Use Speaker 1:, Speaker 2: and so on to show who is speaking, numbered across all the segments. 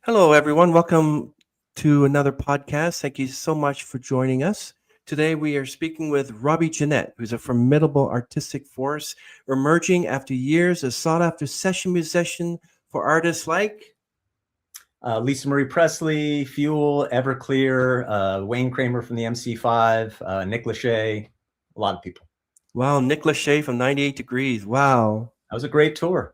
Speaker 1: Hello, everyone. Welcome to another podcast. Thank you so much for joining us. Today, we are speaking with Robbie Gennet, who's a formidable artistic force emerging after years as sought after session musician for artists like.
Speaker 2: Lisa Marie Presley, Fuel, Everclear, Wayne Kramer from the MC5, Nick Lachey, a lot of people.
Speaker 1: Wow, Nick Lachey from 98 Degrees. Wow.
Speaker 2: That was a great tour.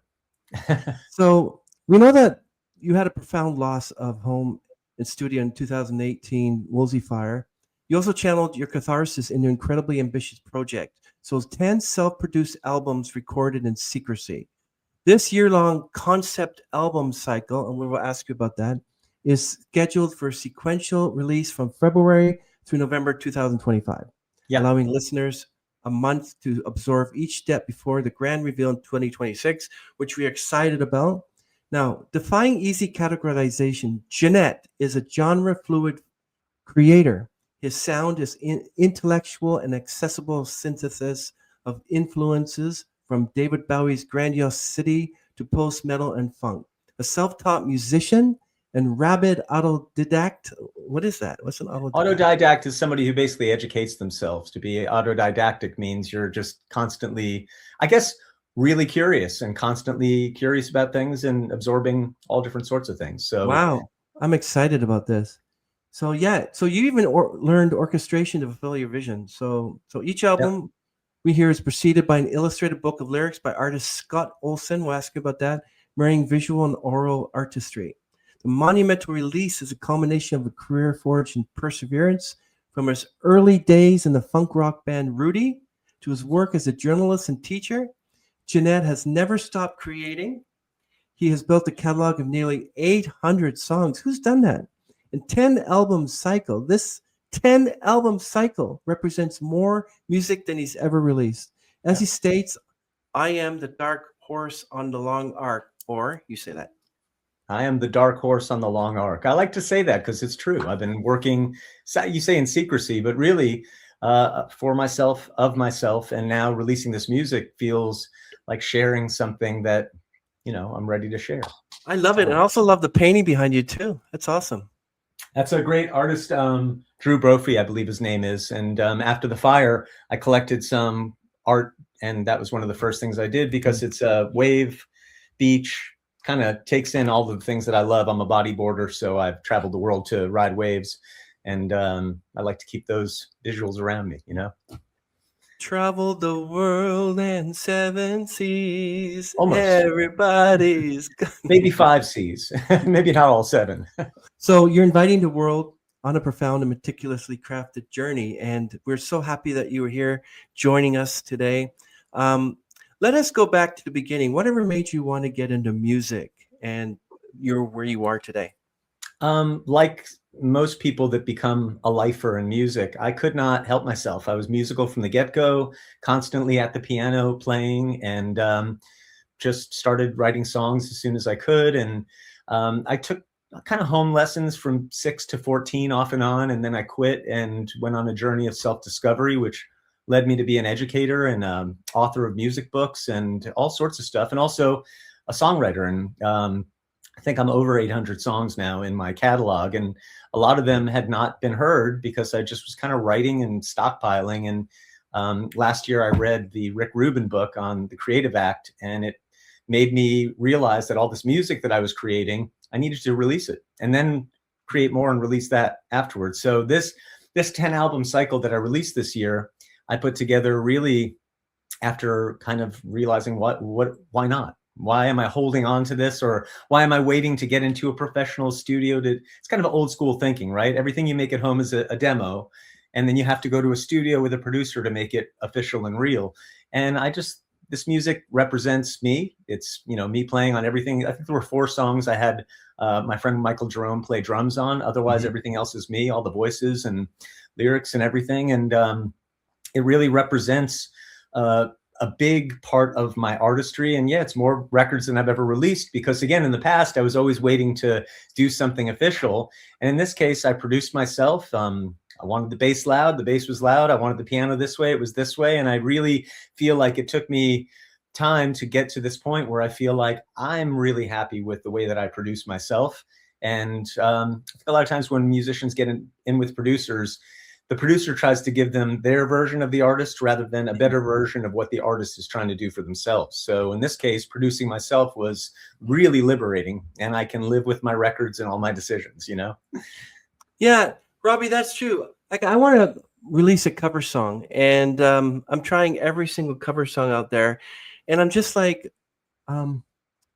Speaker 1: So, we know that you had a profound loss of home and studio in 2018 Woolsey fire. You also channeled your catharsis into an incredibly ambitious project. So, 10 self produced albums recorded in secrecy. This year-long concept album cycle, and we will ask you about that, is scheduled for sequential release from February through November 2025, allowing listeners a month to absorb each step before the grand reveal in 2026, which we are excited about. Now, defying easy categorization, Gennet is a genre-fluid creator. His sound is intellectual and accessible synthesis of influences from David Bowie's grandiosity to post-metal and funk. A self-taught musician and rabid autodidact. What is that? What's an autodidact?
Speaker 2: Autodidact is somebody who basically educates themselves. To be autodidactic means you're just constantly, I guess, really curious and constantly curious about things and absorbing all different sorts of things. So
Speaker 1: wow, I'm excited about this. So yeah, so you even learned orchestration to fulfill your vision. So each album we hear is preceded by an illustrated book of lyrics by artist Skot Olsen. We'll ask you about that, marrying visual and oral artistry. The monumental release is a culmination of a career forged in perseverance from his early days in the funk rock band Rudy to his work as a journalist and teacher. Gennet has never stopped creating. He has built a catalog of nearly 800 songs. Who's done that? And 10 album cycle. This 10 album cycle represents more music than he's ever released. As he states, I am the dark horse on the long arc. Or you say that.
Speaker 2: I am the dark horse on the long arc. I like to say that because it's true. I've been working, you say in secrecy, but really for myself, of myself, and now releasing this music feels like sharing something that, I'm ready to share.
Speaker 1: I love it. And I also love the painting behind you too. That's awesome.
Speaker 2: That's a great artist, Drew Brophy, I believe his name is. And after the fire, I collected some art, and that was one of the first things I did because it's a wave, beach, kind of takes in all the things that I love. I'm a bodyboarder, so I've traveled the world to ride waves, and I like to keep those visuals around me,
Speaker 1: Traveled the world and 7 seas.
Speaker 2: Almost.
Speaker 1: Everybody's
Speaker 2: maybe 5 C's, maybe not all 7.
Speaker 1: So you're inviting the world on a profound and meticulously crafted journey, and we're so happy that you were here joining us today. Let us go back to the beginning. Whatever made you want to get into music and you're where you are today?
Speaker 2: Like most people that become a lifer in music, I could not help myself. I was musical from the get-go, constantly at the piano playing, and just started writing songs as soon as I could. And I took kind of home lessons from 6 to 14 off and on, and then I quit and went on a journey of self-discovery, which led me to be an educator and author of music books and all sorts of stuff, and also a songwriter. And I think I'm over 800 songs now in my catalog, and a lot of them had not been heard because I just was kind of writing and stockpiling. And last year I read the Rick Rubin book on the Creative Act, and it made me realize that all this music that I was creating, I needed to release it and then create more and release that afterwards. So this 10 album cycle that I released this year, I put together really after kind of realizing why not? Why am I holding on to this? Or why am I waiting to get into a professional studio it's kind of old school thinking, right? Everything you make at home is a demo, and then you have to go to a studio with a producer to make it official and real. And this music represents me. It's, me playing on everything. I think there were 4 songs I had my friend Michael Jerome play drums on. Otherwise, everything else is me, all the voices and lyrics and everything. And it really represents a big part of my artistry. And yeah, it's more records than I've ever released because, again, in the past, I was always waiting to do something official. And in this case, I produced myself. I wanted the bass loud. The bass was loud. I wanted the piano this way. It was this way. And I really feel like it took me time to get to this point where I feel like I'm really happy with the way that I produce myself. And a lot of times when musicians get in with producers, the producer tries to give them their version of the artist rather than a better version of what the artist is trying to do for themselves. So in this case, producing myself was really liberating, and I can live with my records and all my decisions, you know?
Speaker 1: Yeah, Robbie, that's true. Like, I want to release a cover song, and I'm trying every single cover song out there, and I'm just like, um,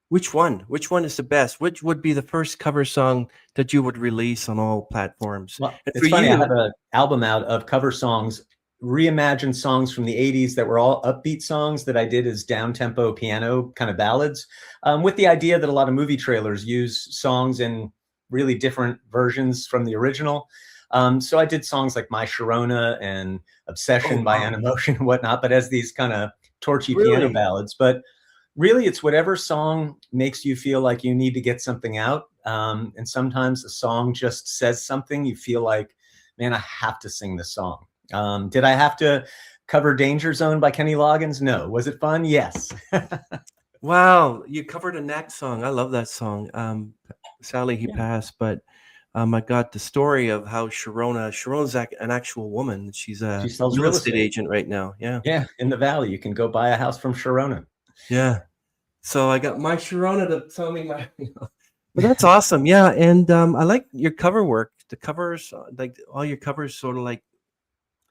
Speaker 1: which one? Which one is the best? Which would be the first cover song that you would release on all platforms?
Speaker 2: Well,
Speaker 1: And for
Speaker 2: it's funny, I have
Speaker 1: you,
Speaker 2: an album out of cover songs, reimagined songs from the 80s that were all upbeat songs that I did as down-tempo piano kind of ballads, with the idea that a lot of movie trailers use songs in really different versions from the original. So I did songs like My Sharona and
Speaker 1: oh
Speaker 2: Obsession by
Speaker 1: wow,
Speaker 2: Animotion and whatnot, but as these kind of torchy piano
Speaker 1: really?
Speaker 2: ballads. But really, it's whatever song makes you feel like you need to get something out. And sometimes a song just says something you feel like, man, I have to sing this song. Did I have to cover Danger Zone by Kenny Loggins? No. Was it fun? Yes.
Speaker 1: Wow, you covered a Knack song. I love that song. Sadly, he
Speaker 2: Yeah.
Speaker 1: passed, but I got the story of how Sharona's an actual woman. She's
Speaker 2: She
Speaker 1: a
Speaker 2: sells
Speaker 1: real
Speaker 2: real
Speaker 1: estate
Speaker 2: estate.
Speaker 1: agent right now. Yeah,
Speaker 2: Yeah. In the Valley, you can go buy a house from Sharona.
Speaker 1: yeah. So I got my Sharona to tell me my. But that's awesome. Yeah, and I like your cover work. The covers, like all your covers, sort of like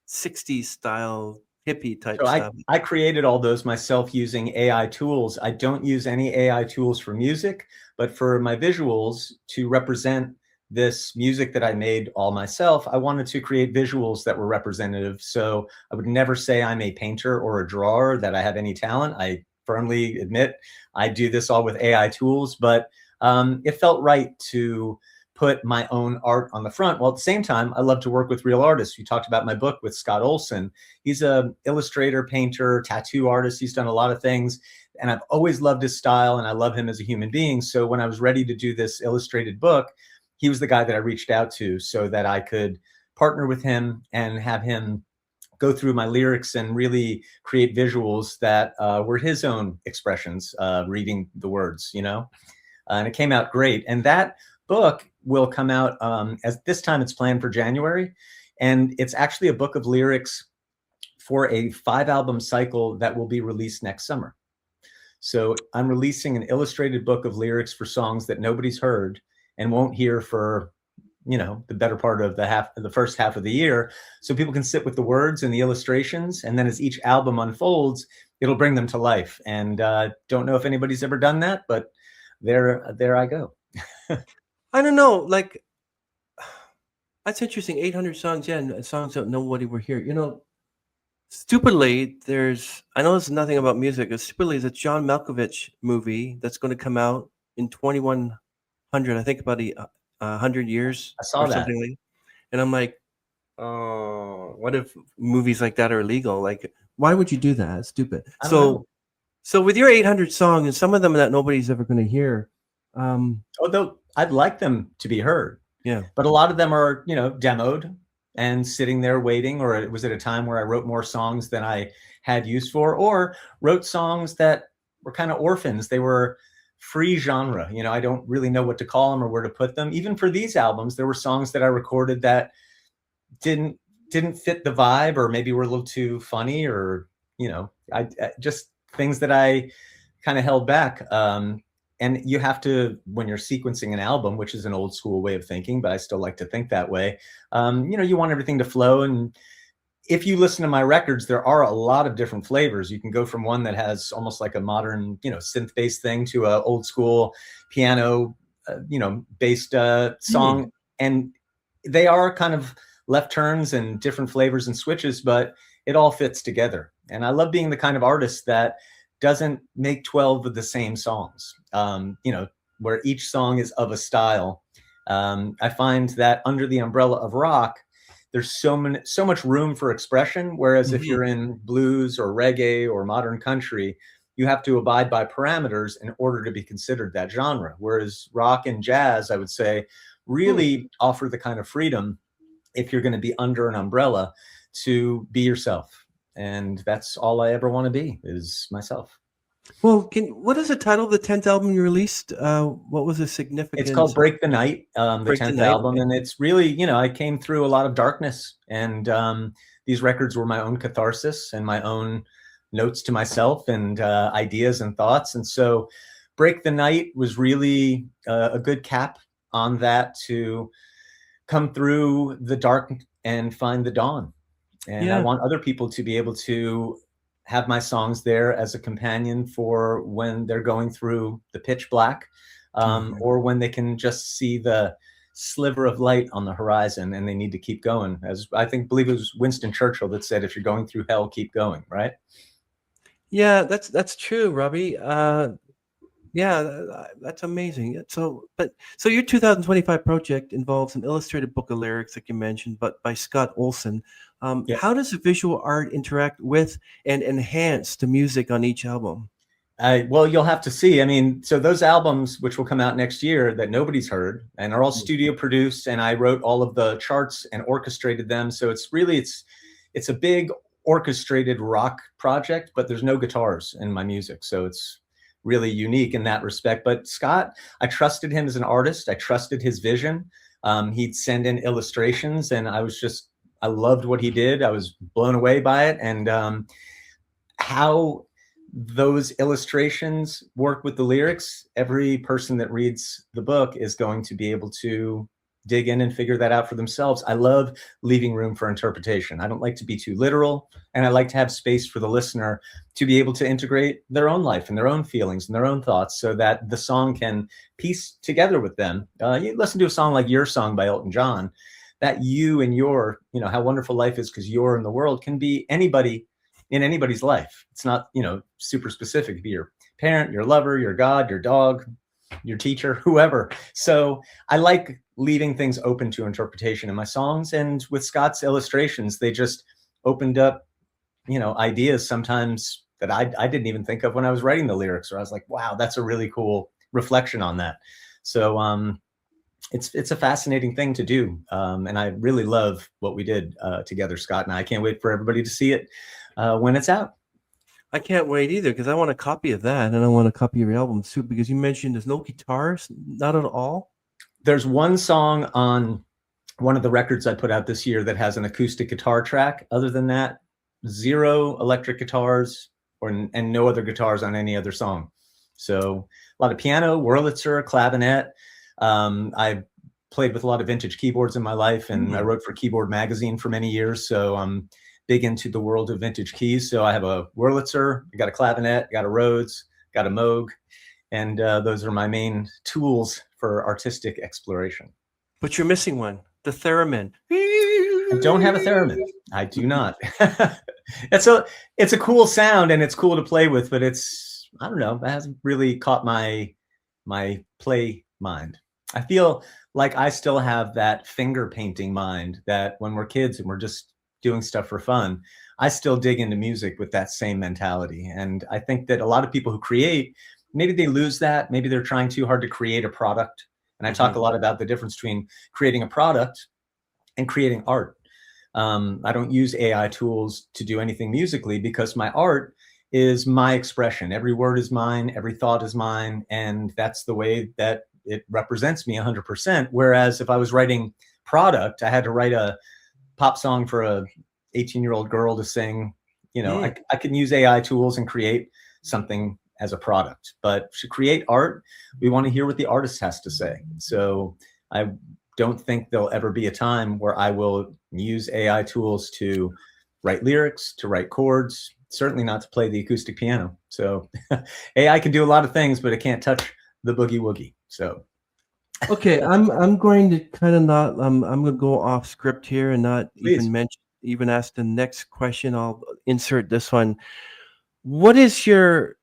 Speaker 1: '60s style hippie type
Speaker 2: So
Speaker 1: stuff.
Speaker 2: I created all those myself using AI tools. I don't use any AI tools for music, but for my visuals to represent this music that I made all myself, I wanted to create visuals that were representative. So I would never say I'm a painter or a drawer, that I have any talent. I firmly admit I do this all with AI tools, but it felt right to put my own art on the front. While at the same time, I love to work with real artists. You talked about my book with Skot Olsen. He's a illustrator, painter, tattoo artist. He's done a lot of things, and I've always loved his style, and I love him as a human being. So when I was ready to do this illustrated book, he was the guy that I reached out to so that I could partner with him and have him go through my lyrics and really create visuals that were his own expressions, reading the words, you know? And it came out great. And that book will come out as this time it's planned for January. And it's actually a book of lyrics for a 5-album cycle that will be released next summer. So I'm releasing an illustrated book of lyrics for songs that nobody's heard and won't hear for, you know, the better part of the first half of the year. So people can sit with the words and the illustrations. And then as each album unfolds, it'll bring them to life. And don't know if anybody's ever done that, but there I go.
Speaker 1: I don't know, like that's interesting. 800 songs, yeah, and songs that nobody will hear. You know, stupidly, I know this is nothing about music. Stupidly, there's a John Malkovich movie that's going to come out in 2100. I think about 100 years
Speaker 2: I saw
Speaker 1: or
Speaker 2: that.
Speaker 1: something like. And I'm like, oh, what if movies like that are illegal? Like, why would you do that? It's stupid.
Speaker 2: I don't know.
Speaker 1: So with your 800 songs, and some of them that nobody's ever going to hear,
Speaker 2: Although I'd like them to be heard,
Speaker 1: yeah,
Speaker 2: but a lot of them are, you know, demoed and sitting there waiting, or it was at a time where I wrote more songs than I had use for, or wrote songs that were kind of orphans. They were free genre. You know, I don't really know what to call them or where to put them. Even for these albums, there were songs that I recorded that didn't fit the vibe, or maybe were a little too funny, or, you know, I just things that I kind of held back. And you have to, when you're sequencing an album, which is an old school way of thinking, but I still like to think that way. You know, you want everything to flow. And if you listen to my records, there are a lot of different flavors. You can go from one that has almost like a modern, you know, synth-based thing to a old school piano, you know, based song. And they are kind of left turns and different flavors and switches, but it all fits together. And I love being the kind of artist that doesn't make 12 of the same songs, you know, where each song is of a style. I find that under the umbrella of rock, there's so much room for expression. Whereas if you're in blues or reggae or modern country, you have to abide by parameters in order to be considered that genre. Whereas rock and jazz, I would say, really offer the kind of freedom, if you're going to be under an umbrella, to be yourself. And that's all I ever want to be, is myself.
Speaker 1: Well, what is the title of the 10th album you released? What was the
Speaker 2: It's called
Speaker 1: significance?
Speaker 2: Break the Night, the
Speaker 1: Break the
Speaker 2: 10th
Speaker 1: Night.
Speaker 2: album.
Speaker 1: Okay.
Speaker 2: And it's really, you know, I came through a lot of darkness, and these records were my own catharsis and my own notes to myself, and ideas and thoughts. And so Break the Night was really a good cap on that, to come through the dark and find the dawn. And I
Speaker 1: Yeah.
Speaker 2: want other people to be able to have my songs there as a companion for when they're going through the pitch black,
Speaker 1: Mhm.
Speaker 2: or when they can just see the sliver of light on the horizon and they need to keep going. As I believe it was Winston Churchill that said, if you're going through hell, keep going, right?
Speaker 1: Yeah, that's true, Robbie. Yeah, that's amazing. So your 2025 project involves an illustrated book of lyrics, like you mentioned, but by Skot Olsen.
Speaker 2: Yeah.
Speaker 1: How does the visual art interact with and enhance the music on each album?
Speaker 2: Well, you'll have to see. I mean, so those albums, which will come out next year, that nobody's heard and are all
Speaker 1: Mm.
Speaker 2: studio produced, and I wrote all of the charts and orchestrated them. So it's a big orchestrated rock project, but there's no guitars in my music, so it's really unique in that respect. But Scott, I trusted him as an artist. I trusted his vision. He'd send in illustrations, and I loved what he did. I was blown away by it, and how those illustrations work with the lyrics, every person that reads the book is going to be able to dig in and figure that out for themselves. I love leaving room for interpretation. I don't like to be too literal, and I like to have space for the listener to be able to integrate their own life and their own feelings and their own thoughts, so that the song can piece together with them. You listen to a song like Your Song by Elton John, that you and your, you know, how wonderful life is because you're in the world, can be anybody in anybody's life. It's not, you know, super specific. It could be your parent, your lover, your God, your dog, your teacher, whoever. So I like leaving things open to interpretation in my songs. And with Scott's illustrations, they just opened up, you know, ideas sometimes that I didn't even think of when I was writing the lyrics, or I was like, wow, that's a really cool reflection on that. So it's a fascinating thing to do. And I really love what we did together, Scott, and I can't wait for everybody to see it when it's out.
Speaker 1: I can't wait either, because I want a copy of that, and I want a copy of your album too. Because you mentioned there's no guitars, not at all.
Speaker 2: There's one song on one of the records I put out this year that has an acoustic guitar track. Other than that, zero electric guitars, and no other guitars on any other song. So a lot of piano, Wurlitzer, clavinet. I played with a lot of vintage keyboards in my life, and I wrote for Keyboard Magazine for many years. So I'm big into the world of vintage keys. So I have a Wurlitzer, I got a clavinet, got a Rhodes, got a Moog, and those are my main tools for artistic exploration.
Speaker 1: But you're missing one, the theremin.
Speaker 2: I don't have a theremin. I do not. it's a cool sound, and it's cool to play with, but it's, I don't know, it hasn't really caught my play mind. I feel like I still have that finger painting mind that when we're kids and we're just doing stuff for fun, I still dig into music with that same mentality. And I think that a lot of people who create, maybe they lose that. Maybe they're trying too hard to create a product. And I talk a lot about the difference between creating a product and creating art. I don't use AI tools to do anything musically, because my art is my expression. Every word is mine, every thought is mine, and that's the way that it represents me 100%. Whereas if I was writing product, I had to write a pop song for a 18-year-old girl to sing. You know, I can use AI tools and create something as a product. But to create art, we want to hear what the artist has to say. So I don't think there'll ever be a time where I will use AI tools to write lyrics, to write chords, certainly not to play the acoustic piano. So AI can do a lot of things, but it can't touch the boogie woogie. So
Speaker 1: Okay, I'm going to kind of not I'm going to go off script here and not
Speaker 2: please.
Speaker 1: even ask the next question. I'll insert this one. What is your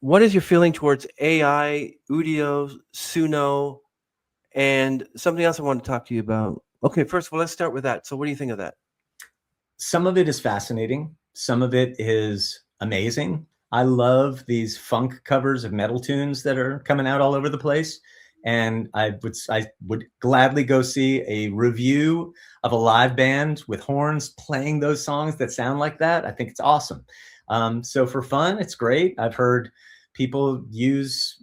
Speaker 1: feeling towards AI, Udio, Suno, and something else I want to talk to you about? Okay, first of all, let's start with that. So what do you think of that?
Speaker 2: Some of it is fascinating. Some of it is amazing. I love these funk covers of metal tunes that are coming out all over the place. And I would gladly go see a review of a live band with horns playing those songs that sound like that. I think it's awesome. So for fun, it's great. I've heard people use,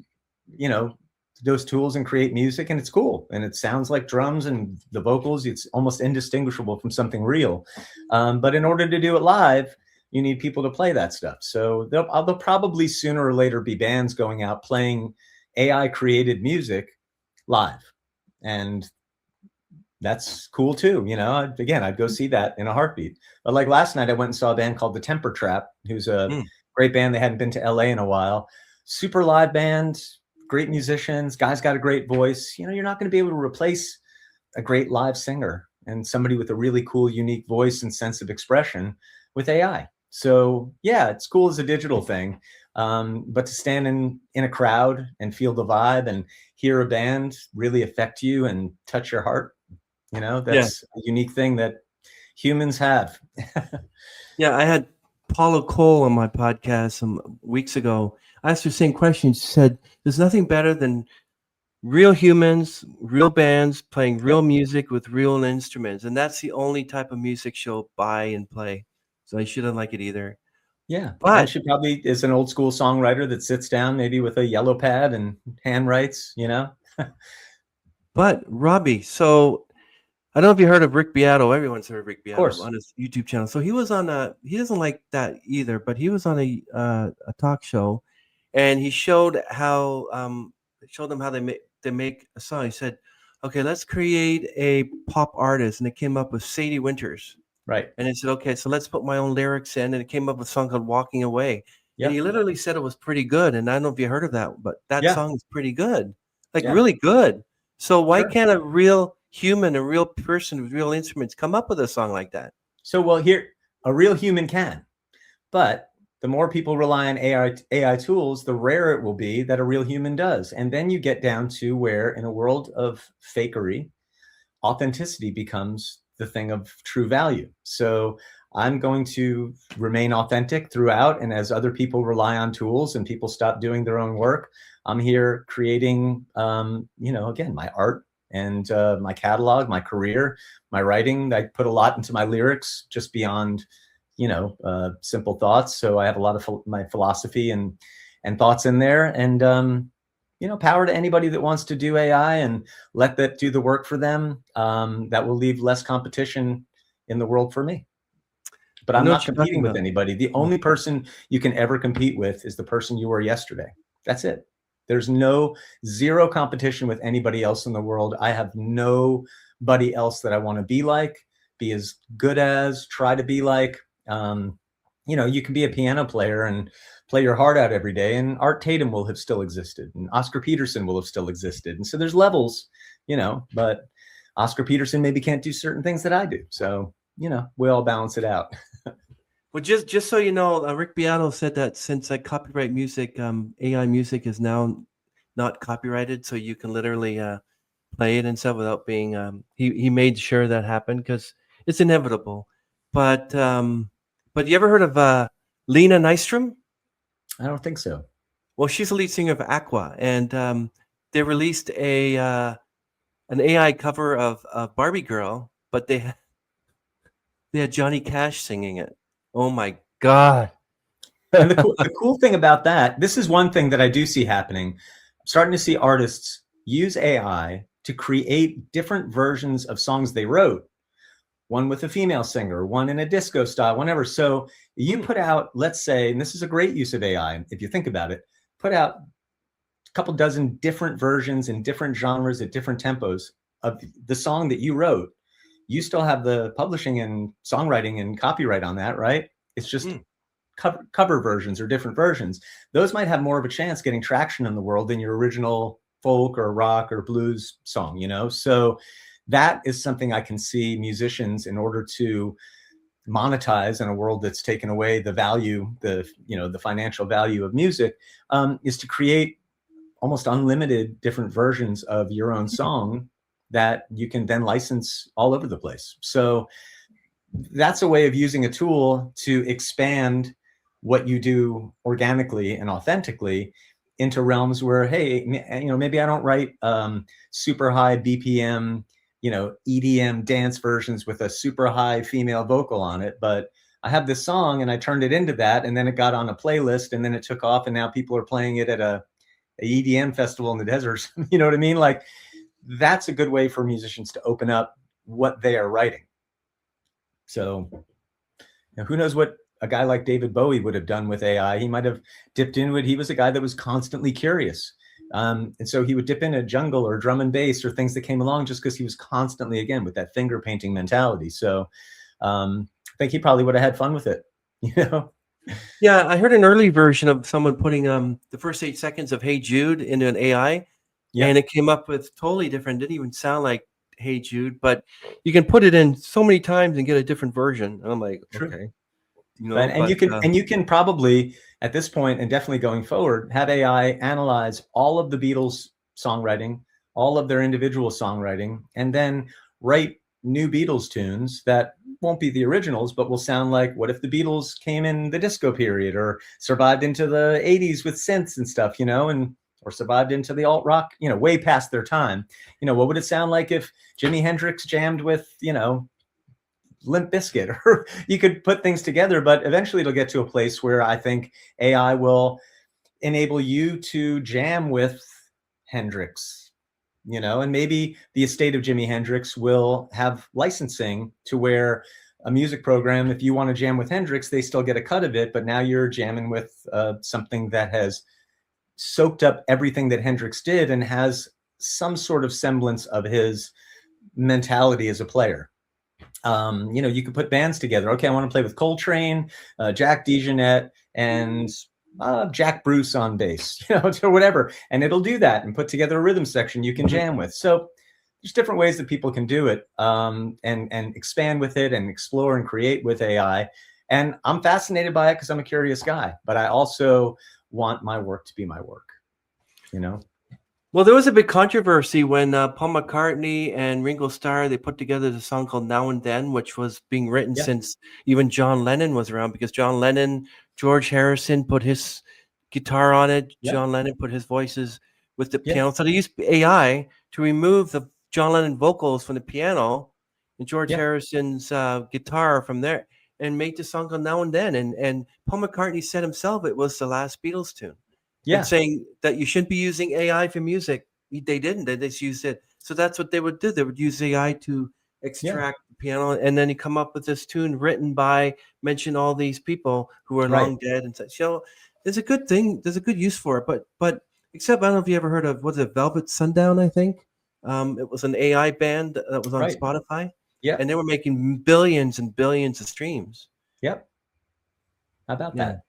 Speaker 2: you know, those tools and create music, and it's cool. And it sounds like drums, and the vocals, it's almost indistinguishable from something real. But in order to do it live, you need people to play that stuff. So there'll probably sooner or later be bands going out playing AI created music live. And that's cool too. You know, again, I'd go see that in a heartbeat. But like last night, I went and saw a band called the Temper Trap, who's a great band. They hadn't been to LA in a while. Super live band, great musicians. Guy's got a great voice. You know, you're not going to be able to replace a great live singer and somebody with a really cool, unique voice and sense of expression with AI. So yeah, it's cool as a digital thing. But to stand in a crowd and feel the vibe and hear a band really affect you and touch your heart, you know, that's a unique thing that humans have.
Speaker 1: Yeah, I had Paula Cole on my podcast some weeks ago. I asked her the same question. She said, there's nothing better than real humans, real bands playing real music with real instruments. And that's the only type of music she'll buy and play. So I shouldn't like it either.
Speaker 2: Yeah.
Speaker 1: But
Speaker 2: and she probably is an old school songwriter that sits down maybe with a yellow pad and hand writes, you know?
Speaker 1: But Robbie, so I don't know if you heard of Rick Beato. Everyone's heard of Rick Beato
Speaker 2: course.
Speaker 1: on his YouTube channel. So he was on he doesn't like that either, but he was on a talk show, and he showed how them how they make a song. He said, "Okay, let's create a pop artist," and it came up with Sadie Winters.
Speaker 2: Right.
Speaker 1: And he said, "Okay, so let's put my own lyrics in," and it came up with a song called "Walking Away."
Speaker 2: Yep.
Speaker 1: And he literally said it was pretty good. And I don't know if you heard of that, but that song is pretty good, like really good. So why can't a real human, a real person with real instruments come up with a song like that?
Speaker 2: So, well, here, a real human can, but the more people rely on AI tools, the rarer it will be that a real human does. And then you get down to where, in a world of fakery, authenticity becomes the thing of true value. So I'm going to remain authentic throughout. And as other people rely on tools and people stop doing their own work, I'm here creating, you know, again, my art and my catalog, my career, my writing. I put a lot into my lyrics just beyond, you know, simple thoughts. So I have a lot of my philosophy and thoughts in there. And, you know, power to anybody that wants to do AI and let that do the work for them. That will leave less competition in the world for me. But I'm not competing with anybody. The only person you can ever compete with is the person you were yesterday. That's it. There's zero competition with anybody else in the world. I have nobody else that I want to be like, be as good as, try to be like. You know, you can be a piano player and play your heart out every day, and Art Tatum will have still existed, and Oscar Peterson will have still existed. And so there's levels, you know, but Oscar Peterson maybe can't do certain things that I do. So, you know, we all balance it out.
Speaker 1: Well, just so you know, Rick Beato said that since copyright music, AI music is now not copyrighted, so you can literally play it and stuff without being. He made sure that happened because it's inevitable. But you ever heard of Lena Nystrom?
Speaker 2: I don't think so.
Speaker 1: Well, she's the lead singer of Aqua, and they released an AI cover of Barbie Girl, but they had Johnny Cash singing it. Oh my God.
Speaker 2: And the cool thing about that, this is one thing that I do see happening. I'm starting to see artists use AI to create different versions of songs they wrote. One with a female singer, one in a disco style, whatever. So you put out, let's say, and this is a great use of AI, if you think about it, put out a couple dozen different versions in different genres at different tempos of the song that you wrote. You still have the publishing and songwriting and copyright on that, right? It's just cover versions or different versions. Those might have more of a chance getting traction in the world than your original folk or rock or blues song, you know? So that is something I can see musicians, in order to monetize in a world that's taken away the value, the financial value of music, is to create almost unlimited different versions of your own song that you can then license all over the place. So that's a way of using a tool to expand what you do organically and authentically into realms where, hey, you know, maybe I don't write super high BPM, you know, EDM dance versions with a super high female vocal on it, but I have this song and I turned it into that, and then it got on a playlist, and then it took off, and now people are playing it at a EDM festival in the desert. You know what I mean? Like, that's a good way for musicians to open up what they are writing. So, who knows what a guy like David Bowie would have done with AI. He might have dipped into it. He was a guy that was constantly curious. And so he would dip in a jungle or drum and bass or things that came along just because he was constantly, again, with that finger painting mentality. So I think he probably would have had fun with it, you know?
Speaker 1: Yeah, I heard an early version of someone putting the first 8 seconds of Hey Jude into an AI,
Speaker 2: Yeah.
Speaker 1: and it came up with totally different, didn't even sound like Hey Jude, but you can put it in so many times and get a different version. And I'm like,
Speaker 2: True.
Speaker 1: okay. You know,
Speaker 2: and you can probably at this point, and definitely going forward, have AI analyze all of the Beatles songwriting, all of their individual songwriting, and then write new Beatles tunes that won't be the originals, but will sound like what if the Beatles came in the disco period or survived into the 80s with synths and stuff, you know, and or survived into the alt rock, you know, way past their time. You know, what would it sound like if Jimi Hendrix jammed with, you know, Limp Bizkit? Or you could put things together, but eventually it'll get to a place where I think AI will enable you to jam with Hendrix, you know, and maybe the estate of Jimi Hendrix will have licensing to where a music program, if you want to jam with Hendrix, they still get a cut of it, but now you're jamming with something that has soaked up everything that Hendrix did and has some sort of semblance of his mentality as a player. You know, you could put bands together. Okay, I want to play with Coltrane, Jack DeJohnette, and Jack Bruce on bass, you know, or whatever, and it'll do that and put together a rhythm section you can jam with. So there's different ways that people can do it, and expand with it and explore and create with AI. And I'm fascinated by it because I'm a curious guy, but I also want my work to be my work, you know.
Speaker 1: well, there was a big controversy when Paul McCartney and Ringo Starr, they put together the song called Now and Then, which was being written
Speaker 2: Yeah.
Speaker 1: since even John Lennon was around, because John Lennon, George Harrison put his guitar on it.
Speaker 2: Yeah.
Speaker 1: John Lennon put his voices with the
Speaker 2: Yeah.
Speaker 1: piano. So they used AI to remove the John Lennon vocals from the piano and George
Speaker 2: Yeah.
Speaker 1: Harrison's guitar from there, and made the song called Now and Then. And Paul McCartney said himself it was the last Beatles tune.
Speaker 2: Yeah.
Speaker 1: And saying that you shouldn't be using AI for music. They didn't. They just used it. So that's what they would do. They would use AI to extract the piano, and then you come up with this tune written by, mention all these people who are
Speaker 2: Right.
Speaker 1: long dead and such. So there's a good thing. There's a good use for it. But except I don't know if you ever heard of, was it Velvet Sundown? I think it was an AI band that was on
Speaker 2: Right.
Speaker 1: Spotify.
Speaker 2: Yeah.
Speaker 1: And they were making billions and billions of streams.
Speaker 2: Yep. How about that?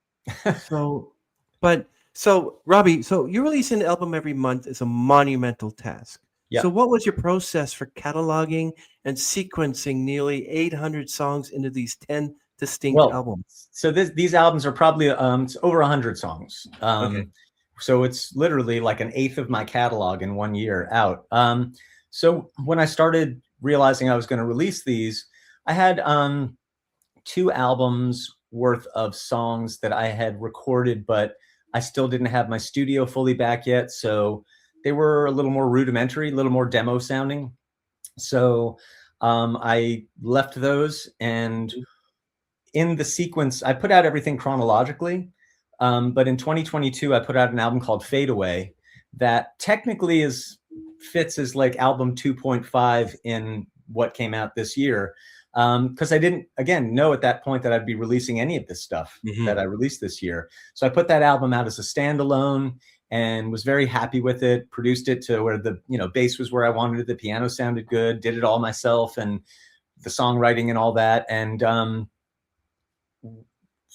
Speaker 1: So, Robbie, so you release an album every month is a monumental task.
Speaker 2: Yeah.
Speaker 1: So what was your process for cataloging and sequencing nearly 800 songs into these 10 distinct albums?
Speaker 2: So these albums are probably it's over 100 songs.
Speaker 1: Okay.
Speaker 2: So it's literally like an eighth of my catalog in 1 year out. So when I started realizing I was going to release these, I had 2 albums worth of songs that I had recorded, but I still didn't have my studio fully back yet. So they were a little more rudimentary, a little more demo sounding. So I left those, and in the sequence, I put out everything chronologically. But in 2022, I put out an album called Fade Away that technically fits as like album 2.5 in what came out this year. Because I didn't, again, know at that point that I'd be releasing any of this stuff that I released this year. So I put that album out as a standalone and was very happy with it, produced it to where the, you know, bass was where I wanted it, the piano sounded good, did it all myself, and the songwriting and all that. And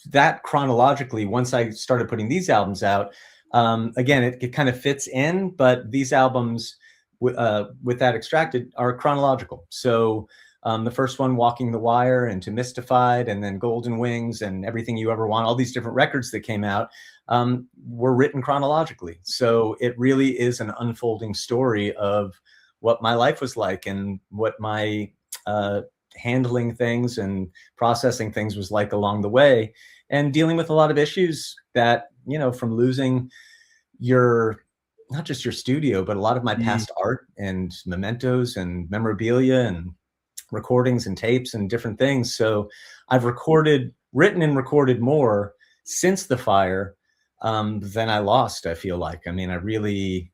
Speaker 2: that chronologically, once I started putting these albums out, again, it kind of fits in, but these albums with that extracted are chronological. So the first one, Walking the Wire, and To Mystified, and then Golden Wings, and Everything You Ever Want, all these different records that came out were written chronologically. So it really is an unfolding story of what my life was like and what my handling things and processing things was like along the way, and dealing with a lot of issues that, you know, from losing not just your studio, but a lot of my past art and mementos and memorabilia and recordings and tapes and different things. So I've recorded written and recorded more since the fire than I lost, I feel like. I mean, I really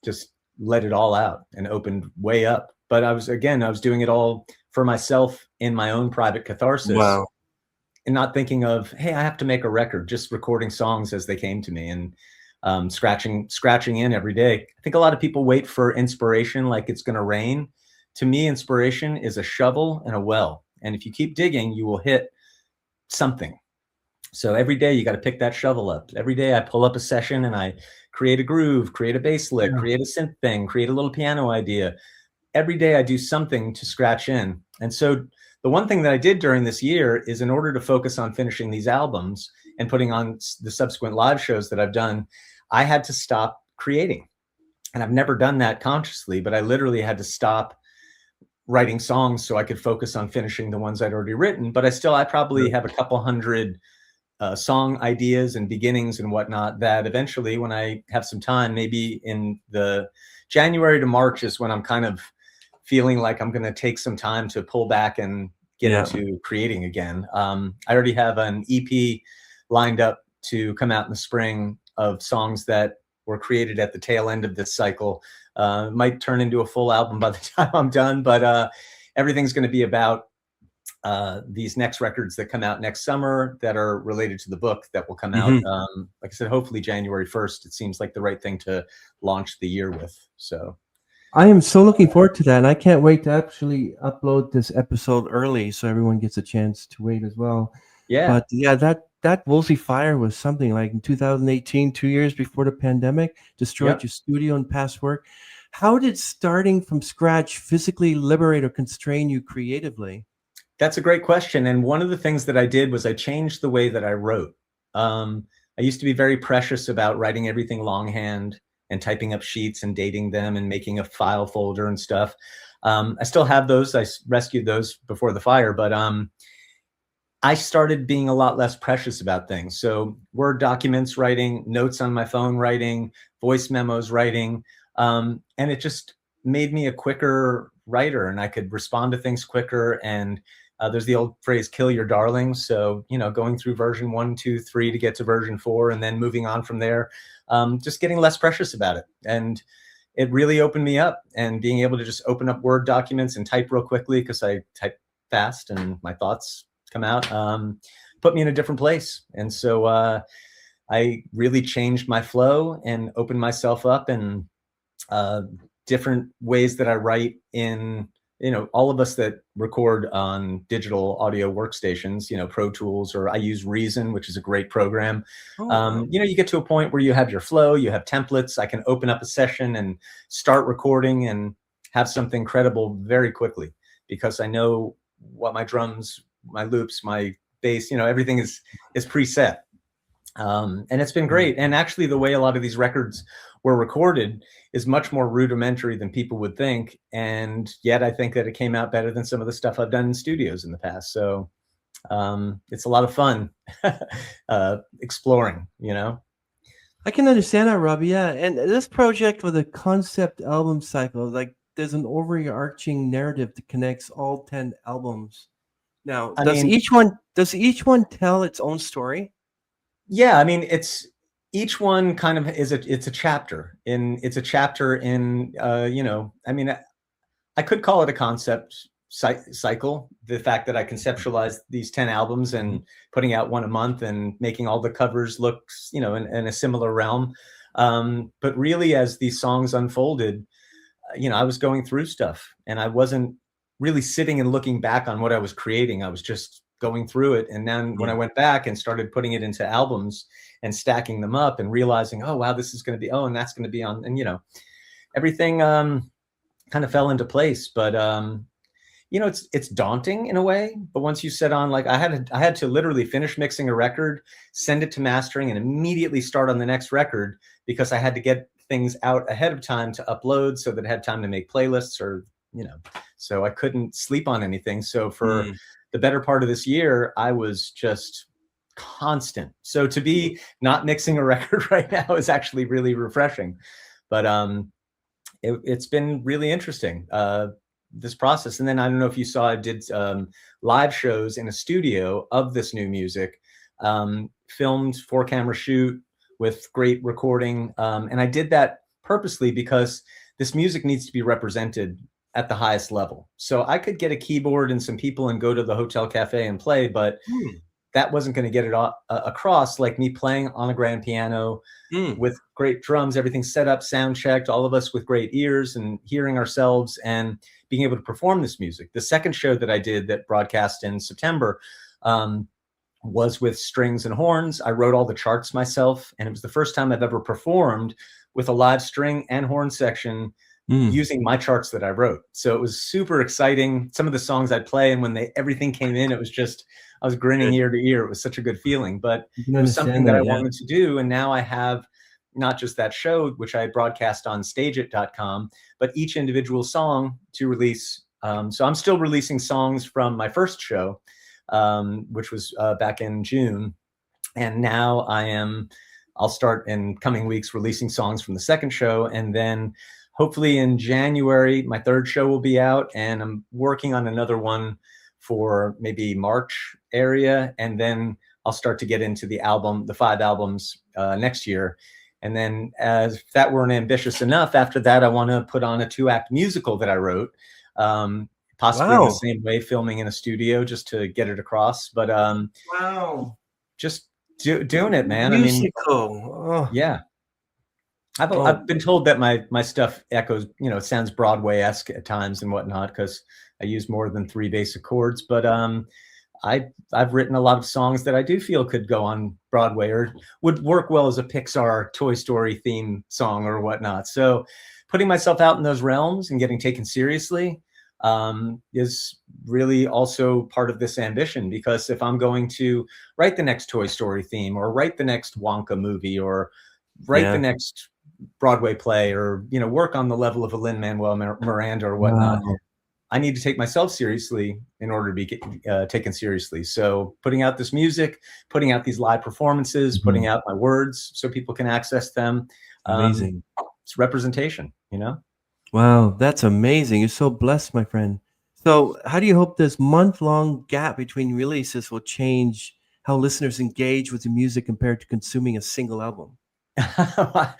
Speaker 2: just let it all out and opened way up. But I was doing it all for myself in my own private catharsis.
Speaker 1: Wow.
Speaker 2: And not thinking of, hey, I have to make a record, just recording songs as they came to me and scratching in every day. I think a lot of people wait for inspiration like it's going to rain. To me, inspiration is a shovel and a well. And if you keep digging, you will hit something. So every day you got to pick that shovel up. Every day I pull up a session and I create a groove, create a bass lick, create a synth thing, create a little piano idea. Every day I do something to scratch in. And so the one thing that I did during this year is, in order to focus on finishing these albums and putting on the subsequent live shows that I've done, I had to stop creating. And I've never done that consciously, but I literally had to stop writing songs so I could focus on finishing the ones I'd already written. But I probably have a couple hundred song ideas and beginnings and whatnot that eventually, when I have some time, maybe in the January to March is when I'm kind of feeling like I'm going to take some time to pull back and get into creating again. I already have an EP lined up to come out in the spring of songs that were created at the tail end of this cycle. Might turn into a full album by the time I'm done, but everything's going to be about these next records that come out next summer that are related to the book that will come out. Like I said, hopefully January 1st. It seems like the right thing to launch the year with. So
Speaker 1: I am so looking forward to that, and I can't wait to actually upload this episode early so everyone gets a chance to wait as well.
Speaker 2: yeah.
Speaker 1: But yeah, that Woolsey fire was something. Like in 2018, 2 years before the pandemic, destroyed your studio and past work. How did starting from scratch physically liberate or constrain you creatively?
Speaker 2: That's a great question. And one of the things that I did was I changed the way that I wrote. I used to be very precious about writing everything longhand and typing up sheets and dating them and making a file folder and stuff. I still have those. I rescued those before the fire, but I started being a lot less precious about things. So Word documents writing, notes on my phone writing, voice memos writing, and it just made me a quicker writer, and I could respond to things quicker. And there's the old phrase, kill your darlings. So, going through version 1, 2, 3 to get to version 4 and then moving on from there, just getting less precious about it. And it really opened me up, and being able to just open up Word documents and type real quickly, because I type fast and my thoughts come out, put me in a different place. And so I really changed my flow and opened myself up, and different ways that I write in, all of us that record on digital audio workstations, Pro Tools, or I use Reason, which is a great program. You get to a point where you have your flow, you have templates. I can open up a session and start recording and have something credible very quickly, because I know what my drums, my loops, my bass, everything is preset. And it's been great. And actually, the way a lot of these records were recorded is much more rudimentary than people would think. And yet I think that it came out better than some of the stuff I've done in studios in the past. So it's a lot of fun exploring,
Speaker 1: I can understand that, Robbie. Yeah. And this project with a concept album cycle, like there's an overarching narrative that connects all 10 albums. Now, does each one tell its own story?
Speaker 2: Yeah, I mean, each one kind of it's a chapter in, I mean, I could call it a concept cycle. The fact that I conceptualized these 10 albums and putting out one a month and making all the covers look, in a similar realm. But really, as these songs unfolded, I was going through stuff, and I wasn't really sitting and looking back on what I was creating. I was just going through it. And then when I went back and started putting it into albums and stacking them up and realizing, oh, wow, this is going to be, and that's going to be on, and, everything kind of fell into place. But, it's daunting in a way. But once you set on, like I had to literally finish mixing a record, send it to mastering, and immediately start on the next record, because I had to get things out ahead of time to upload so that I had time to make playlists, or, so I couldn't sleep on anything. So for the better part of this year, I was just constant. So to be not mixing a record right now is actually really refreshing. But it's been really interesting. this process. And then I don't know if you saw, I did live shows in a studio of this new music, filmed 4-camera shoot with great recording. And I did that purposely because this music needs to be represented at the highest level. So I could get a keyboard and some people and go to the hotel cafe and play, but that wasn't going to get it across like me playing on a grand piano with great drums, everything set up, sound checked, all of us with great ears and hearing ourselves and being able to perform this music. The second show that I did that broadcast in September was with strings and horns. I wrote all the charts myself, and it was the first time I've ever performed with a live string and horn section using my charts that I wrote. So it was super exciting. Some of the songs I'd play, and when everything came in, it was just, I was grinning ear to ear. It was such a good feeling, but it was something that I wanted to do. And now I have not just that show, which I broadcast on stageit.com, but each individual song to release. So I'm still releasing songs from my first show, which was back in June. And now I'll start in coming weeks releasing songs from the second show. And then hopefully in January, my third show will be out, and I'm working on another one for maybe March area. And then I'll start to get into the 5 albums next year. And then if that weren't ambitious enough, after that, I want to put on a 2-act musical that I wrote, possibly in the same way, filming in a studio just to get it across. But just doing it, man.
Speaker 1: Musical.
Speaker 2: I mean, yeah. I've been told that my stuff echoes, sounds Broadway-esque at times and whatnot, because I use more than 3 basic chords. But I've written a lot of songs that I do feel could go on Broadway or would work well as a Pixar Toy Story theme song or whatnot. So putting myself out in those realms and getting taken seriously is really also part of this ambition, because if I'm going to write the next Toy Story theme or write the next Wonka movie or write the next Broadway play or, work on the level of a Lin-Manuel Miranda or whatnot, I need to take myself seriously in order to be taken seriously. So putting out this music, putting out these live performances, putting out my words so people can access them.
Speaker 1: Amazing.
Speaker 2: It's representation,
Speaker 1: Wow, that's amazing. You're so blessed, my friend. So how do you hope this month-long gap between releases will change how listeners engage with the music compared to consuming a single album?
Speaker 2: Well,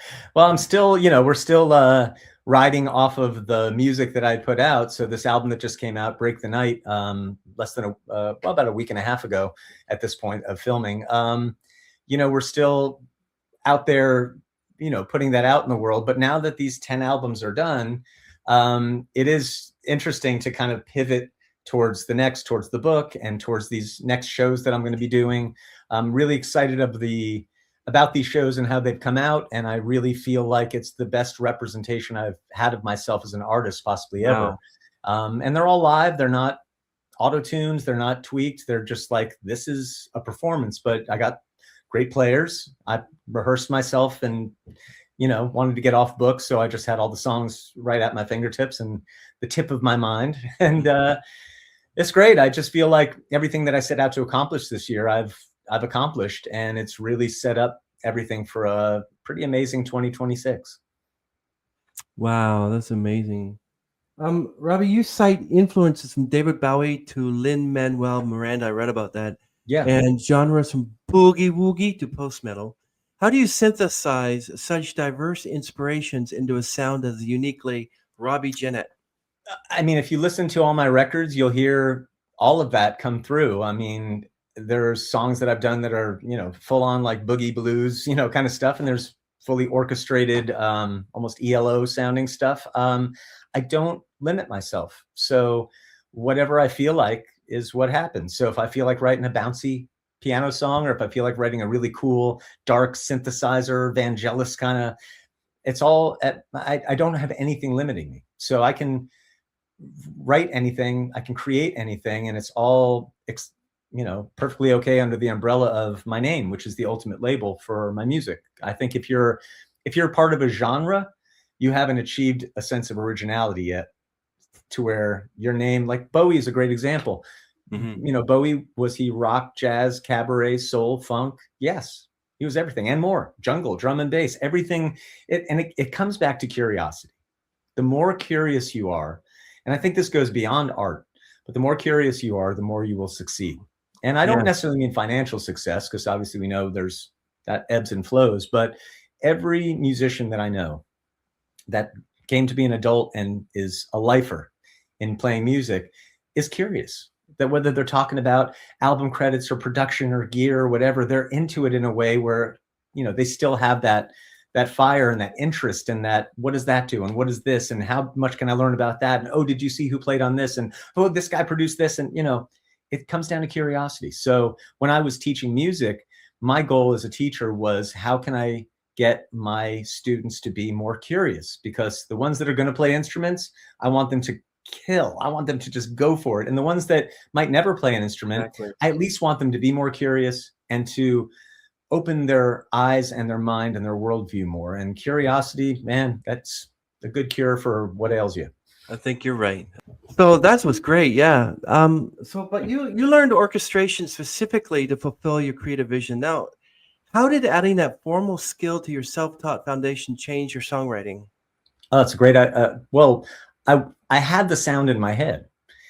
Speaker 2: I'm still, we're still riding off of the music that I put out. So this album that just came out, Break the Night, less than about a week and a half ago at this point of filming, we're still out there, putting that out in the world. But now that these 10 albums are done, it is interesting to kind of pivot towards the book and towards these next shows that I'm going to be doing. I'm really excited about these shows and how they've come out. And I really feel like it's the best representation I've had of myself as an artist possibly ever. And they're all live. They're not auto-tunes. They're not tweaked. They're just like, this is a performance, but I got great players. I rehearsed myself and, wanted to get off book. So I just had all the songs right at my fingertips and the tip of my mind. And it's great. I just feel like everything that I set out to accomplish this year, I've accomplished, and it's really set up everything for a pretty amazing 2026.
Speaker 1: Wow, that's amazing. Robbie, you cite influences from David Bowie to Lin-Manuel Miranda. I read about that.
Speaker 2: Yeah.
Speaker 1: And genres from boogie woogie to post-metal. How do you synthesize such diverse inspirations into a sound as uniquely Robbie Gennet?
Speaker 2: I mean, if you listen to all my records, you'll hear all of that come through. I mean, there's songs that I've done that are, full on like boogie blues, kind of stuff. And there's fully orchestrated, almost ELO sounding stuff. I don't limit myself. So whatever I feel like is what happens. So if I feel like writing a bouncy piano song, or if I feel like writing a really cool, dark synthesizer, Vangelis kind of, it's all I don't have anything limiting me. So I can write anything, I can create anything, and it's all perfectly okay under the umbrella of my name, which is the ultimate label for my music. I think if you're part of a genre, you haven't achieved a sense of originality yet, to where your name, like Bowie is a great example. Bowie, was he rock, jazz, cabaret, soul, funk? Yes, he was everything and more. Jungle, drum and bass, everything. It comes back to curiosity. The more curious you are, And I think this goes beyond art, but the more curious you are, the more you will succeed. And I don't
Speaker 1: Yeah.
Speaker 2: necessarily mean financial success, because obviously we know there's that ebbs and flows, but every musician that I know that came to be an adult and is a lifer in playing music is curious, that whether they're talking about album credits or production or gear or whatever, they're into it in a way where, you know, they still have that fire and that interest, and that, what does that do, and what is this, and how much can I learn about that, and oh, did you see who played on this, and oh, this guy produced this, and you know, it comes down to curiosity. So when I was teaching music, my goal as a teacher was, how can I get my students to be more curious? Because the ones that are going to play instruments, I want them to kill. I want them to just go for it. And the ones that might never play an instrument,
Speaker 1: Exactly.
Speaker 2: I at least want them to be more curious and to open their eyes and their mind and their worldview more. And curiosity, man, that's a good cure for what ails you.
Speaker 1: I think you're right. So that was great. Yeah. But you learned orchestration specifically to fulfill your creative vision. Now, how did adding that formal skill to your self-taught foundation change your songwriting?
Speaker 2: Oh, that's a great. Well, I had the sound in my head,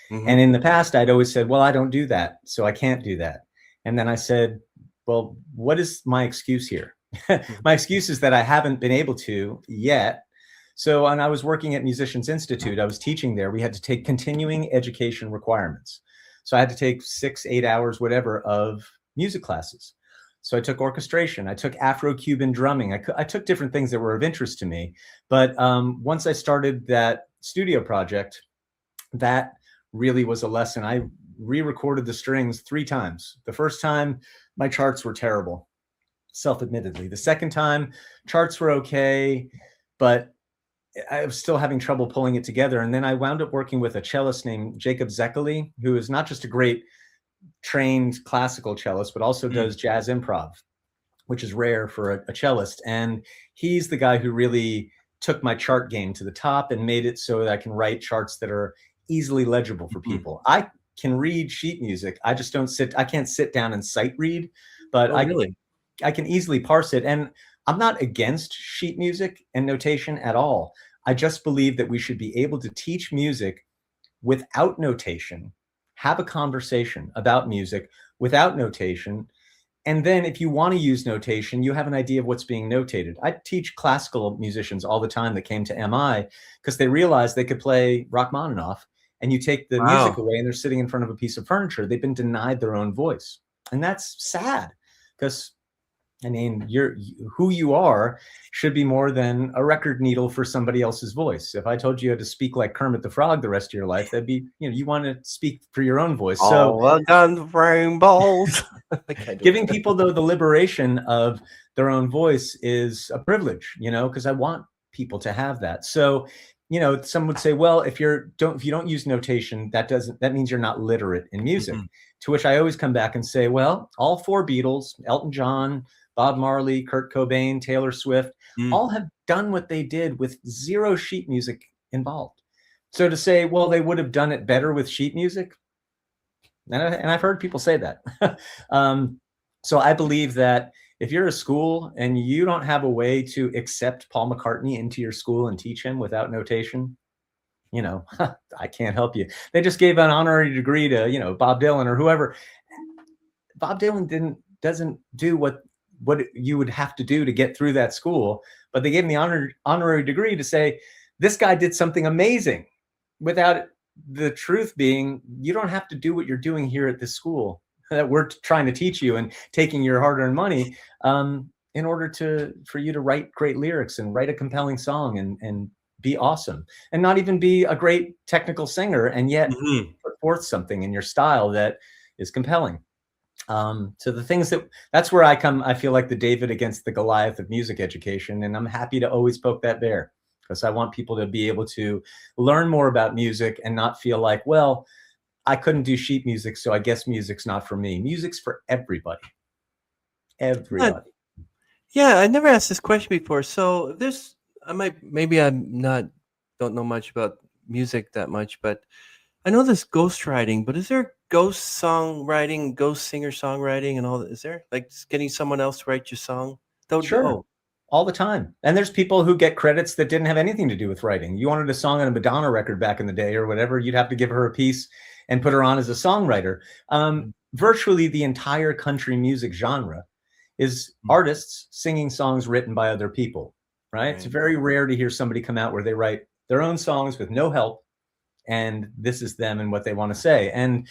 Speaker 2: and in the past, I'd always said, "Well, I don't do that, so I can't do that." And then I said, "Well, what is my excuse here?" My excuse is that I haven't been able to yet. So when I was working at Musicians Institute, I was teaching there. We had to take continuing education requirements. So I had to take 6, 8 hours, whatever, of music classes. So I took orchestration. I took Afro-Cuban drumming. I took different things that were of interest to me. But once I started that studio project, that really was a lesson. I re-recorded the strings 3 times. The first time, my charts were terrible, self-admittedly. The second time, charts were okay, but I was still having trouble pulling it together. And then I wound up working with a cellist named Jacob Zekeli, who is not just a great trained classical cellist, but also does jazz improv, which is rare for a cellist. And he's the guy who really took my chart game to the top and made it so that I can write charts that are easily legible for people. I can read sheet music. I just I can't sit down and sight read, but I can easily parse it. And I'm not against sheet music and notation at all. I just believe that we should be able to teach music without notation, have a conversation about music without notation. And then if you want to use notation, you have an idea of what's being notated. I teach classical musicians all the time that came to MI because they realized they could play Rachmaninoff, and you take the music away and they're sitting in front of a piece of furniture. They've been denied their own voice. And that's sad, because I mean, who you are should be more than a record needle for somebody else's voice. If I told you had to speak like Kermit the Frog the rest of your life, that'd be, you know, you want to speak for your own voice. So
Speaker 1: guns, rainbows.
Speaker 2: giving people, though, the liberation of their own voice is a privilege, you know, because I want people to have that. So, you know, some would say, well, if you don't use notation, that means you're not literate in music. To which I always come back and say, well, all 4 Beatles, Elton John, Bob Marley, Kurt Cobain, Taylor Swift, all have done what they did with 0 sheet music involved. So to say, well, they would have done it better with sheet music, and I've heard people say that. So I believe that if you're a school and you don't have a way to accept Paul McCartney into your school and teach him without notation, you know, I can't help you. They just gave an honorary degree to, you know, Bob Dylan or whoever. Bob Dylan doesn't do what you would have to do to get through that school, but they gave him the honorary degree to say, this guy did something amazing, without the truth being, you don't have to do what you're doing here at this school that we're trying to teach you and taking your hard-earned money in order for you to write great lyrics and write a compelling song and be awesome, and not even be a great technical singer, and yet put forth something in your style that is compelling. So the things that's where I feel like the David against the Goliath of music education, and I'm happy to always poke that bear, because I want people to be able to learn more about music and not feel like, well, I couldn't do sheet music, so I guess music's not for me. Music's for everybody. Everybody.
Speaker 1: Yeah, I never asked this question before. So maybe don't know much about music that much, but I know there's ghostwriting, but is there ghost songwriting, ghost singer songwriting and all that? Is there, like, getting someone else to write your song?
Speaker 2: Sure. all the time. And there's people who get credits that didn't have anything to do with writing. You wanted a song on a Madonna record back in the day or whatever, you'd have to give her a piece and put her on as a songwriter. Virtually the entire country music genre is artists singing songs written by other people, right? It's very rare to hear somebody come out where they write their own songs with no help, and this is them and what they want to say. And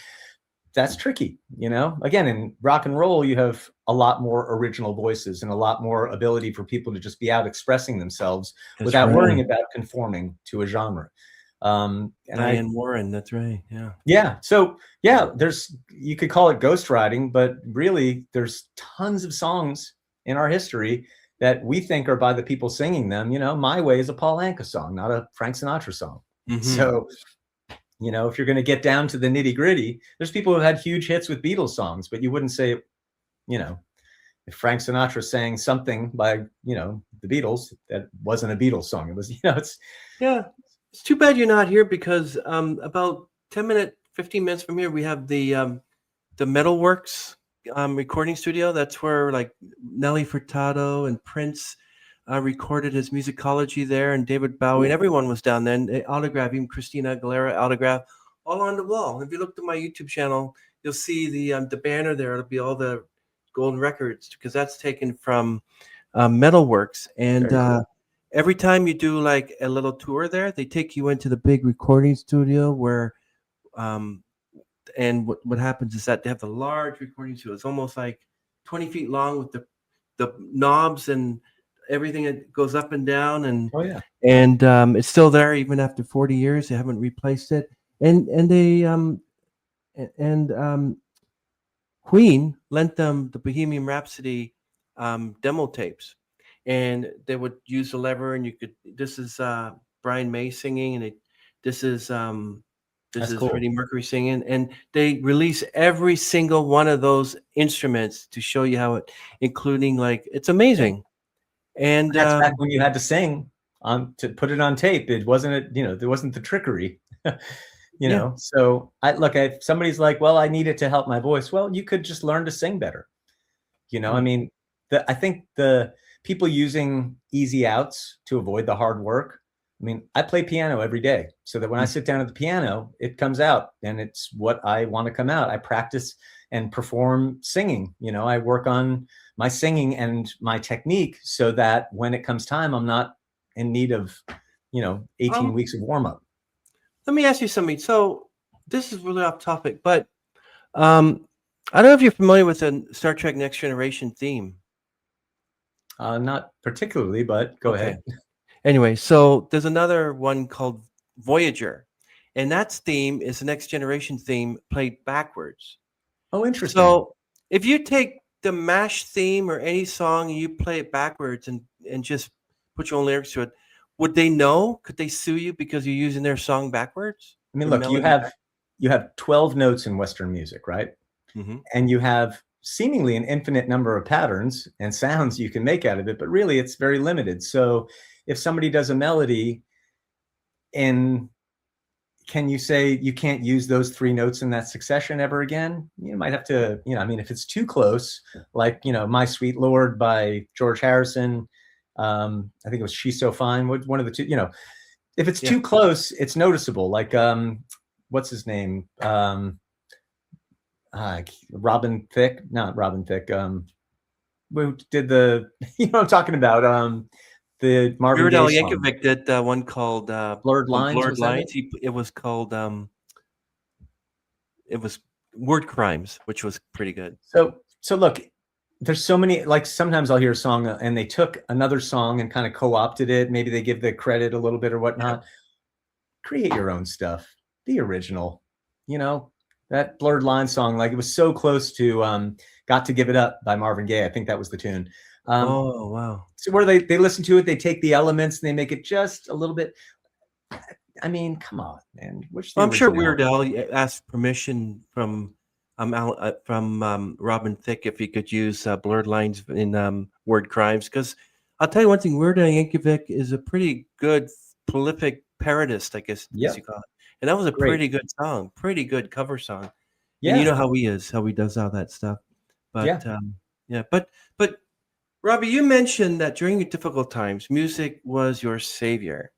Speaker 2: that's tricky, you know? Again, in rock and roll, you have a lot more original voices and a lot more ability for people to just be out expressing themselves without worrying about conforming to a genre. And
Speaker 1: Diane Warren, that's right. Yeah.
Speaker 2: Yeah. So yeah, you could call it ghostwriting, but really there's tons of songs in our history that we think are by the people singing them. You know, My Way is a Paul Anka song, not a Frank Sinatra song. So, you know, if you're going to get down to the nitty gritty, there's people who had huge hits with Beatles songs, but you wouldn't say, you know, if Frank Sinatra sang something by, you know, the Beatles, that wasn't a Beatles song. It was, you know,
Speaker 1: it's too bad you're not here, because about 15 minutes from here, we have the Metalworks recording studio. That's where like Nelly Furtado and Prince recorded his musicology there, and David Bowie, and everyone was down there. And they autographed, even Christina Aguilera autograph, all on the wall. If you look at my YouTube channel, you'll see the banner there. It'll be all the golden records, because that's taken from Metalworks. And every time you do like a little tour there, they take you into the big recording studio where, and what happens is that they have a large recording studio. It's almost like 20 feet long with the knobs and everything that goes up and down. And it's still there even after 40 years. They haven't replaced it. And they Queen lent them the Bohemian Rhapsody demo tapes. And they would use the lever, and this is Brian May singing, and this is cool. Freddie Mercury singing, and they release every single one of those instruments to show you how it, including like, it's amazing. And
Speaker 2: that's back when you had to sing to put it on tape. It wasn't, you know, there wasn't the trickery, you know. So if somebody's like, well, I need it to help my voice. Well, you could just learn to sing better. You know, I mean, I think the people using easy outs to avoid the hard work. I mean, I play piano every day, so that when I sit down at the piano, it comes out, and it's what I want to come out. I practice and perform singing. You know, I work on my singing and my technique so that when it comes time, I'm not in need of, you know, 18 weeks of warm up.
Speaker 1: Let me ask you something. So this is really off topic, but I don't know if you're familiar with the Star Trek Next Generation theme.
Speaker 2: Not particularly, but go ahead.
Speaker 1: Anyway, so there's another one called Voyager, and that theme is the Next Generation theme played backwards.
Speaker 2: Oh, interesting.
Speaker 1: So if you take the MASH theme or any song and you play it backwards and just put your own lyrics to it, would they know? Could they sue you because you're using their song backwards?
Speaker 2: I mean, look, you have 12 notes in Western music, right? And you have seemingly an infinite number of patterns and sounds you can make out of it, but really it's very limited. So if somebody does a melody, and can you say you can't use those 3 notes in that succession ever again? You might have to, you know, I mean, if it's too close, like, you know, My Sweet Lord by George Harrison, I think it was She's So Fine, one of the two, you know, if it's too close, it's noticeable. Like, what's his name? Robin Thicke, not Robin Thicke. Who did the, you know what I'm talking about? The Marvin Gaye song.
Speaker 1: Yankovic did one called
Speaker 2: Blurred Lines.
Speaker 1: Blurred Lines. It was called it was Word Crimes, which was pretty good.
Speaker 2: So look, there's so many, like sometimes I'll hear a song and they took another song and kind of co-opted it. Maybe they give the credit a little bit or whatnot. Create your own stuff. Be original. You know, that Blurred Lines song, like it was so close to Got to Give It Up by Marvin Gaye. I think that was the tune.
Speaker 1: Oh, wow.
Speaker 2: So where they listen to it, they take the elements and they make it just a little bit. I mean, come on, man.
Speaker 1: I'm sure Weird Al asked permission from Robin Thicke if he could use Blurred Lines in Word Crimes, because I'll tell you one thing, Weird Al Yankovic is a pretty good, prolific parodist, I guess you call it. And that was a pretty good song, pretty good cover song. Yeah. And you know how he is, how he does all that stuff. But but Robbie, you mentioned that during your difficult times, music was your savior.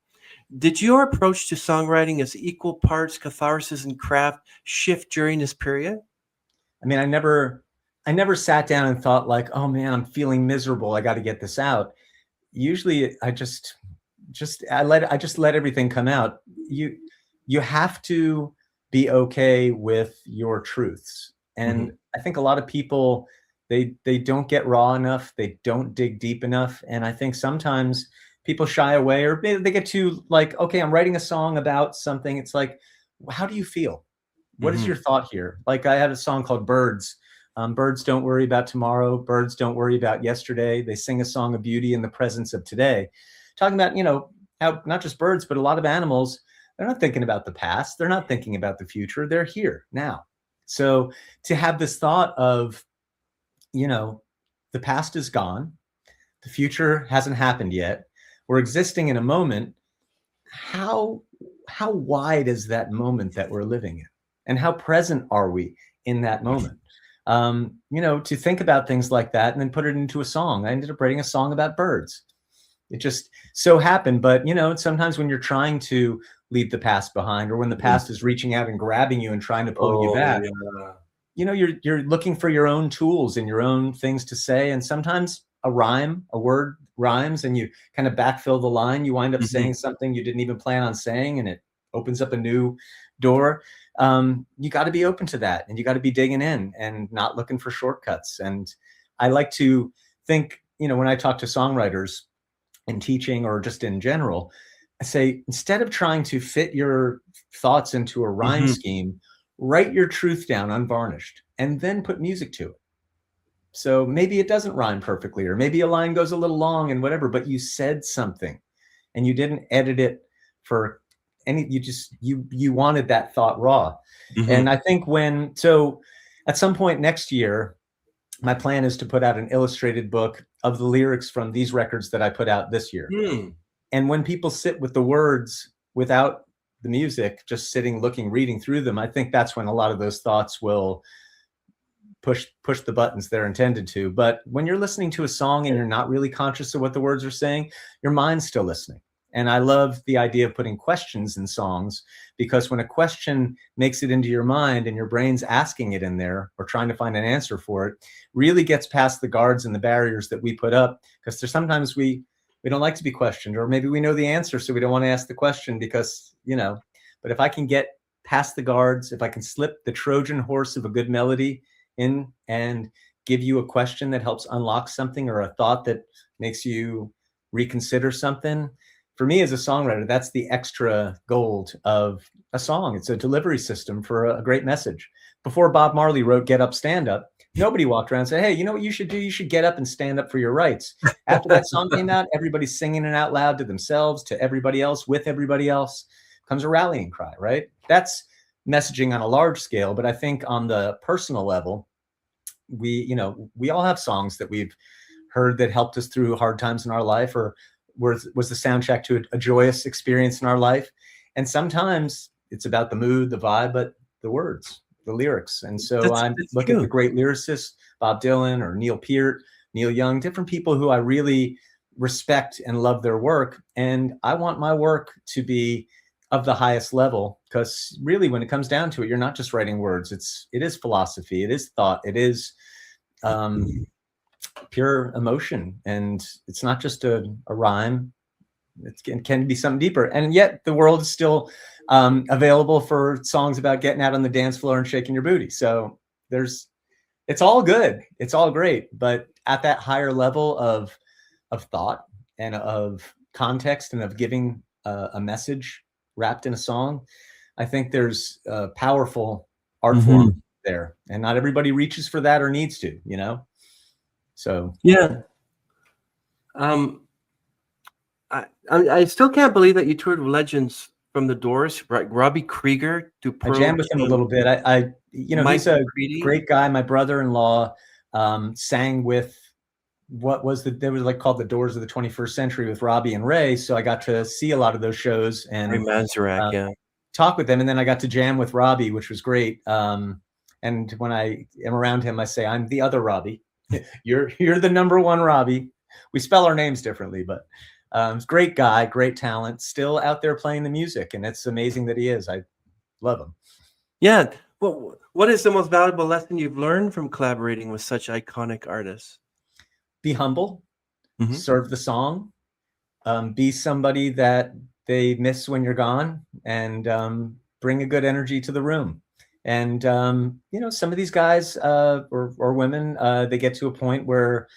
Speaker 1: Did your approach to songwriting as equal parts catharsis and craft shift during this period?
Speaker 2: I mean, I never sat down and thought like, oh man, I'm feeling miserable. I got to get this out. Usually I I just let everything come out. You have to be okay with your truths.
Speaker 1: Hmm.
Speaker 2: And I think a lot of people, they don't get raw enough, they don't dig deep enough. And I think sometimes people shy away, or maybe they get too like, okay, I'm writing a song about something. It's like, how do you feel? What is
Speaker 1: Hmm.
Speaker 2: your thought here? Like I had a song called Birds. Birds don't worry about tomorrow. Birds don't worry about yesterday. They sing a song of beauty in the presence of today. Talking about, you know, how not just birds, but a lot of animals, they're not thinking about the past. They're not thinking about the future. They're here now. So to have this thought of, you know, the past is gone. The future hasn't happened yet. We're existing in a moment. How how wide is that moment that we're living in? And how present are we in that moment? You know, to think about things like that and then put it into a song. I ended up writing a song about birds. It just so happened. But, you know, sometimes when you're trying to leave the past behind, or when the
Speaker 1: Hmm.
Speaker 2: past is reaching out and grabbing you and trying to pull you
Speaker 1: Oh,
Speaker 2: back,
Speaker 1: yeah.
Speaker 2: you know, you're looking for your own tools and your own things to say. And sometimes a word rhymes and you kind of backfill the line. You wind up
Speaker 1: Hmm.
Speaker 2: saying something you didn't even plan on saying, and it opens up a new door. You got to be open to that, and you got to be digging in and not looking for shortcuts. And I like to think, you know, when I talk to songwriters in teaching or just in general, I say, instead of trying to fit your thoughts into a rhyme
Speaker 1: Hmm.
Speaker 2: scheme, write your truth down unvarnished and then put music to it. So maybe it doesn't rhyme perfectly, or maybe a line goes a little long and whatever, but you said something and you didn't edit it for any, you wanted that thought raw.
Speaker 1: Hmm.
Speaker 2: And I think so at some point next year, my plan is to put out an illustrated book of the lyrics from these records that I put out this year.
Speaker 1: Hmm.
Speaker 2: And when people sit with the words without the music, just sitting, looking, reading through them, I think that's when a lot of those thoughts will push the buttons they're intended to. But when you're listening to a song and you're not really conscious of what the words are saying, your mind's still listening. And I love the idea of putting questions in songs, because when a question makes it into your mind and your brain's asking it in there or trying to find an answer for it, really gets past the guards and the barriers that we put up. Because there's sometimes we don't like to be questioned, or maybe we know the answer, so we don't want to ask the question because, you know, but if I can get past the guards, if I can slip the Trojan horse of a good melody in and give you a question that helps unlock something, or a thought that makes you reconsider something. For me as a songwriter, that's the extra gold of a song. It's a delivery system for a great message. Before Bob Marley wrote Get Up, Stand Up, nobody walked around and said, hey, you know what you should do? You should get up and stand up for your rights. After that song came out, everybody's singing it out loud to themselves, to everybody else, with everybody else. Comes a rallying cry, right? That's messaging on a large scale. But I think on the personal level, we all have songs that we've heard that helped us through hard times in our life, or was the soundtrack to a joyous experience in our life. And sometimes it's about the mood, the vibe, but the words, the lyrics. And so I
Speaker 1: That's
Speaker 2: look at the
Speaker 1: true.
Speaker 2: great lyricists, Bob Dylan or Neil Peart, Neil Young, different people who I really respect and love their work. And I want my work to be of the highest level, because really when it comes down to it, you're not just writing words. It is philosophy, it is thought, it is um, pure emotion, and it's not just a rhyme. It can be something deeper, and yet the world is still available for songs about getting out on the dance floor and shaking your booty. So it's all good, it's all great, but at that higher level of thought and of context and of giving a message wrapped in a song, I think there's a powerful art
Speaker 1: Hmm.
Speaker 2: form there, and not everybody reaches for that or needs to, you know. So
Speaker 1: Yeah. Um, I still can't believe that you toured with legends from the Doors, right? Robbie Krieger to
Speaker 2: I jammed
Speaker 1: Pearl
Speaker 2: with him a
Speaker 1: Jam,
Speaker 2: little bit. I you know,
Speaker 1: Mike
Speaker 2: he's a
Speaker 1: McCready.
Speaker 2: great guy. My brother-in-law sang with there was like called the Doors of the 21st Century with Robbie and Ray. So I got to see a lot of those shows
Speaker 1: Ray
Speaker 2: and
Speaker 1: Manzarek,
Speaker 2: uh,
Speaker 1: yeah.
Speaker 2: talk with them. And then I got to jam with Robbie, which was great. And when I am around him, I say, I'm the other Robbie. You're the number one, Robbie. We spell our names differently, but great guy, great talent, still out there playing the music, and it's amazing that he is. I love him.
Speaker 1: Yeah. Well, what is the most valuable lesson you've learned from collaborating with such iconic artists?
Speaker 2: Be humble,
Speaker 1: Mhm.
Speaker 2: serve the song, be somebody that they miss when you're gone, and bring a good energy to the room. And some of these guys or women, they get to a point where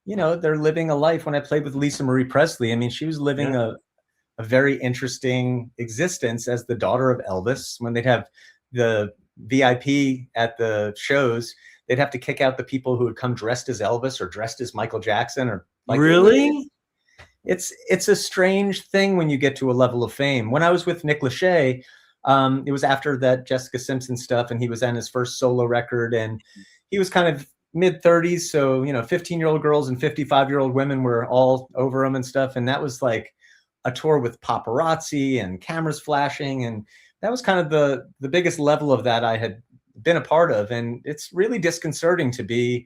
Speaker 2: they're living a life. When I played with Lisa Marie Presley, I mean, she was living
Speaker 1: Yeah.
Speaker 2: a very interesting existence as the daughter of Elvis. When they'd have the VIP at the shows, they'd have to kick out the people who would come dressed as Elvis or dressed as Michael Jackson, or like
Speaker 1: Really?
Speaker 2: it's a strange thing when you get to a level of fame. When I was with Nick Lachey, it was after that Jessica Simpson stuff, and he was on his first solo record, and he was kind of mid 30s. So, 15-year-old girls and 55-year-old women were all over him and stuff. And that was like a tour with paparazzi and cameras flashing. And that was kind of the biggest level of that I had been a part of. And it's really disconcerting to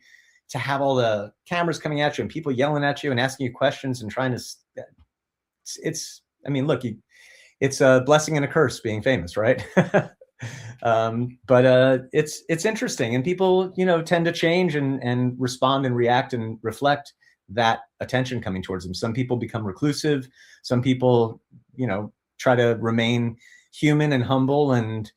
Speaker 2: have all the cameras coming at you and people yelling at you and asking you questions and trying to, I mean, look, it's a blessing and a curse being famous, right? But it's interesting, and people, tend to change and respond and react and reflect that attention coming towards them. Some people become reclusive. Some people, try to remain human and humble and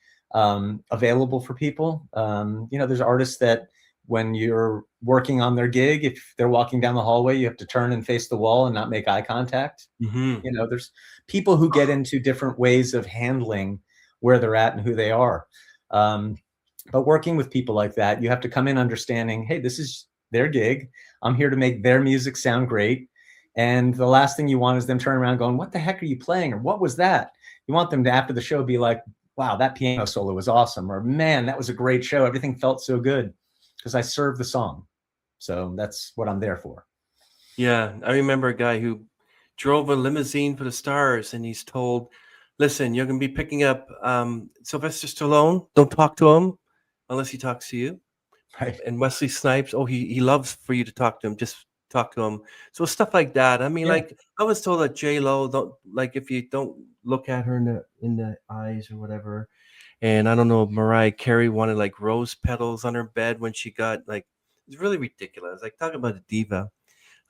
Speaker 2: available for people. There's artists that when you're working on their gig, if they're walking down the hallway, you have to turn and face the wall and not make eye contact.
Speaker 1: Mhm.
Speaker 2: There's people who get into different ways of handling where they're at and who they are. But working with people like that, you have to come in understanding, hey, this is their gig. I'm here to make their music sound great. And the last thing you want is them turning around going, what the heck are you playing? Or what was that? You want them to, after the show, be like, wow, that piano solo was awesome. Or man, that was a great show. Everything felt so good because I served the song. So that's what I'm there for.
Speaker 1: Yeah, I remember a guy who drove a limousine for the stars, and he's told, "Listen, you're going to be picking up Sylvester Stallone. Don't talk to him unless he talks to you."
Speaker 2: Right.
Speaker 1: And Wesley Snipes, oh, he loves for you to talk to him. Just talk to him. So stuff like that. I mean,
Speaker 2: Yeah.
Speaker 1: like I was told that J Lo don't like if you don't look at her in the eyes or whatever. And I don't know, Mariah Carey wanted like rose petals on her bed when she got like it's really ridiculous. Like talking about a diva.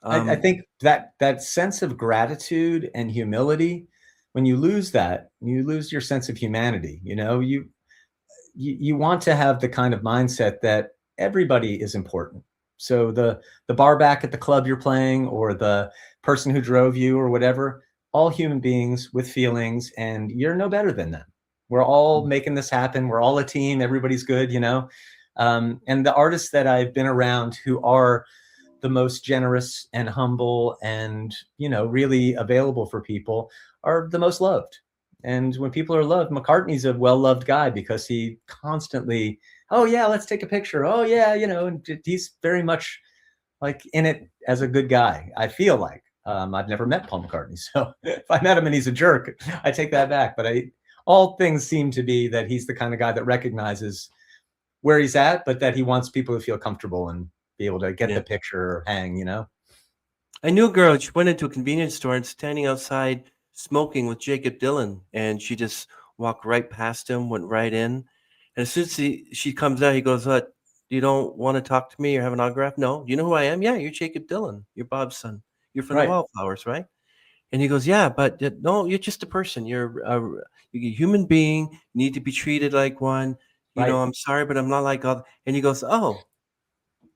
Speaker 2: I think that sense of gratitude and humility, when you lose that, you lose your sense of humanity. You want to have the kind of mindset that everybody is important. So the bar back at the club you're playing, or the person who drove you, or whatever, all human beings with feelings, and you're no better than them. We're all making this happen. We're all a team. Everybody's good, and the artists that I've been around who are the most generous and humble and, really available for people are the most loved. And when people are loved, McCartney's a well-loved guy because he constantly, oh yeah, let's take a picture. Oh yeah, and he's very much like in it as a good guy. I feel like I've never met Paul McCartney, so if I met him and he's a jerk, I take that back. But all things seem to be that he's the kind of guy that recognizes where he's at, but that he wants people to feel comfortable and be able to get
Speaker 1: Yeah.
Speaker 2: the picture or hang.
Speaker 1: I knew a girl. She went into a convenience store and standing outside smoking with Jacob Dylan, and she just walked right past him, went right in. And as soon as she comes out, he goes, "You don't want to talk to me or have an autograph?" "No." "Do you know who I am?" "Yeah, you're Jacob Dylan. You're Bob's son. You're from the
Speaker 2: Right.
Speaker 1: Wildflowers, right?" And he goes, "Yeah, but no, you're just a person. You're a human being. You need to be treated like one.
Speaker 2: Right.
Speaker 1: I'm sorry, but I'm not like other." And he goes, "Oh,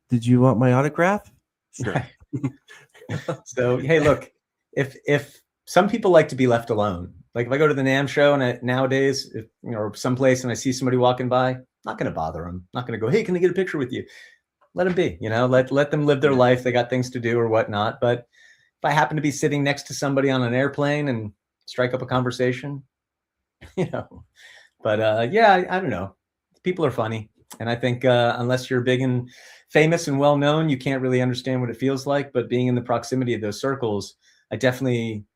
Speaker 1: did you want my autograph?" "Sure."
Speaker 2: Right. So, hey, look, if some people like to be left alone, like if I go to the NAMM show and nowadays, or someplace and I see somebody walking by, I'm not going to bother them. Not going to go, hey, can I get a picture with you? Let them be, let them live their
Speaker 1: Yeah.
Speaker 2: life. They got things to do or whatnot. But if I happen to be sitting next to somebody on an airplane and strike up a conversation, but yeah, I don't know. People are funny. And I think unless you're big and famous and well-known, you can't really understand what it feels like. But being in the proximity of those circles, I definitely,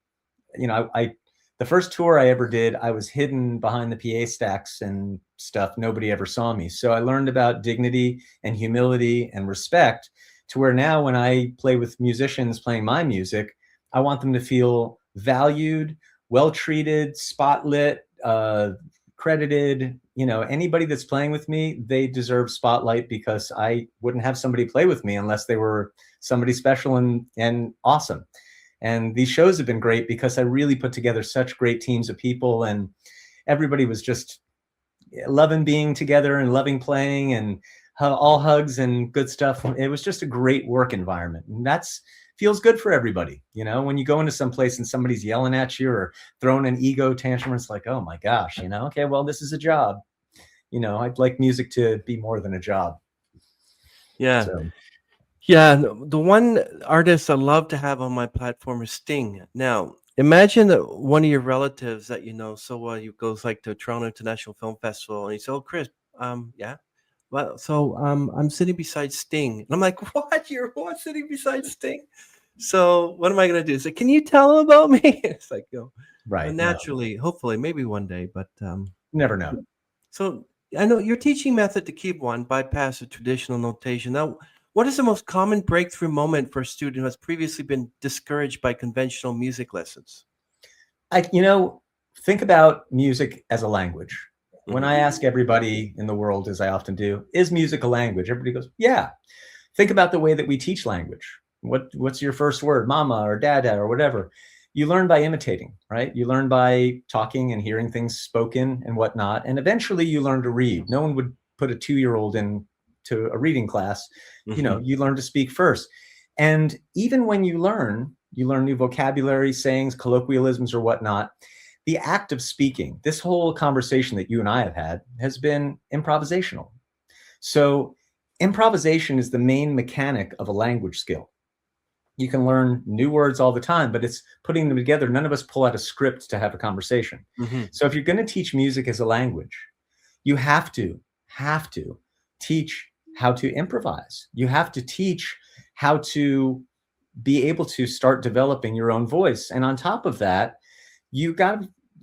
Speaker 2: the first tour I ever did, I was hidden behind the PA stacks and stuff. Nobody ever saw me. So I learned about dignity and humility and respect to where now when I play with musicians playing my music, I want them to feel valued, well treated, spotlit, credited. You know, anybody that's playing with me, they deserve spotlight, because I wouldn't have somebody play with me unless they were somebody special and awesome. And these shows have been great because I really put together such great teams of people, and everybody was just loving being together and loving playing, and all hugs and good stuff. It was just a great work environment, and that's feels good for everybody. You know, when you go into some place and somebody's yelling at you or throwing an ego tantrum, it's like, oh my gosh, you know, okay, well, this is a job. You know, I'd like music to be more than a job.
Speaker 1: Yeah.
Speaker 2: So.
Speaker 1: Yeah, the one artist I love to have on my platform is Sting. Now, imagine that one of your relatives that you know so well, you goes like to Toronto International Film Festival, and he says, "Oh, Chris, yeah, well, so I'm sitting beside Sting," and I'm like, "What? You're what sitting beside Sting?" So what am I gonna do? Say, "Can you tell him about me?" It's like, you know,
Speaker 2: Right.
Speaker 1: naturally, hopefully, maybe one day, but
Speaker 2: never know.
Speaker 1: So I know your teaching method to keep one bypass the traditional notation. Now, what is the most common breakthrough moment for a student who has previously been discouraged by conventional music lessons?
Speaker 2: You know, think about music as a language. When I
Speaker 1: Mhm.
Speaker 2: ask everybody in the world, as I often do, is music a language? Everybody goes, yeah. Think about the way that we teach language. What's your first word, mama or dada or whatever? You learn by imitating, right? You learn by talking and hearing things spoken and whatnot. And eventually you learn to read. No one would put a 2-year-old into a reading class. You know,
Speaker 1: Mhm.
Speaker 2: you learn to speak first. And even when you learn new vocabulary, sayings, colloquialisms, or whatnot. The act of speaking, this whole conversation that you and I have had, has been improvisational. So improvisation is the main mechanic of a language skill. You can learn new words all the time, but it's putting them together. None of us pull out a script to have a conversation.
Speaker 1: Mhm.
Speaker 2: So if you're going to teach music as a language, you have to teach how to improvise. You have to teach how to be able to start developing your own voice. And on top of that, you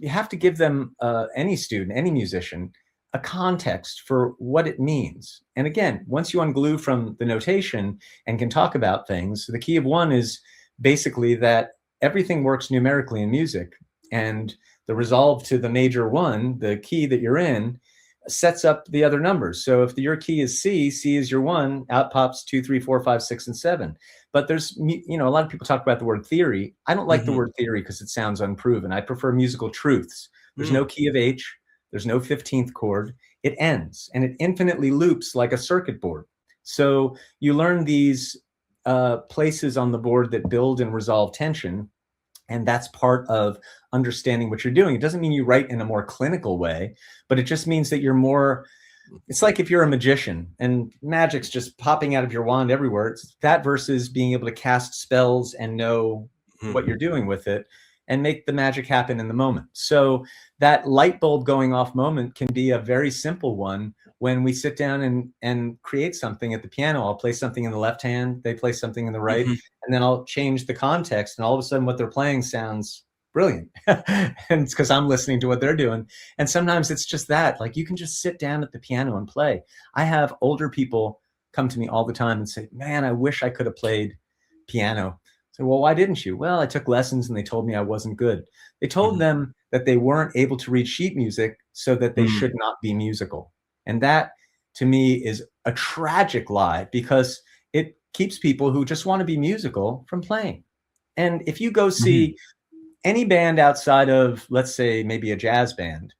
Speaker 2: have to give them, any student, any musician, a context for what it means. And again, once you unglue from the notation and can talk about things, the key of one is basically that everything works numerically in music, and the resolve to the major one, the key that you're in, sets up the other numbers. So if your key is C, C is your one, out pops 2, 3, 4, 5, 6, and 7. But there's, you know, a lot of people talk about the word theory. I don't like the
Speaker 1: Mhm.
Speaker 2: word theory because it sounds unproven. I prefer musical truths. There's no
Speaker 1: Mm.
Speaker 2: key of H. There's no 15th chord. It ends, and it infinitely loops like a circuit board. So you learn these places on the board that build and resolve tension. And that's part of understanding what you're doing. It doesn't mean you write in a more clinical way, but it just means that you're more, it's like if you're a magician and magic's just popping out of your wand everywhere. It's that versus being able to cast spells and know what
Speaker 1: Mhm.
Speaker 2: you're doing with it and make the magic happen in the moment. So that light bulb going off moment can be a very simple one when we sit down and create something at the piano. I'll play something in the left hand, they play something in the right,
Speaker 1: Mhm.
Speaker 2: and then I'll change the context, and all of a sudden what they're playing sounds brilliant. And it's because I'm listening to what they're doing. And sometimes it's just that, like, you can just sit down at the piano and play. I have older people come to me all the time and say, man, I wish I could have played piano. So, well, why didn't you? Well, I took lessons and they told me I wasn't good. They told
Speaker 1: Mhm.
Speaker 2: them that they weren't able to read sheet music, so that they
Speaker 1: Mm.
Speaker 2: should not be musical. And that, to me, is a tragic lie, because it keeps people who just want to be musical from playing. And if you go
Speaker 1: Mhm.
Speaker 2: see any band outside of, let's say, maybe a jazz band,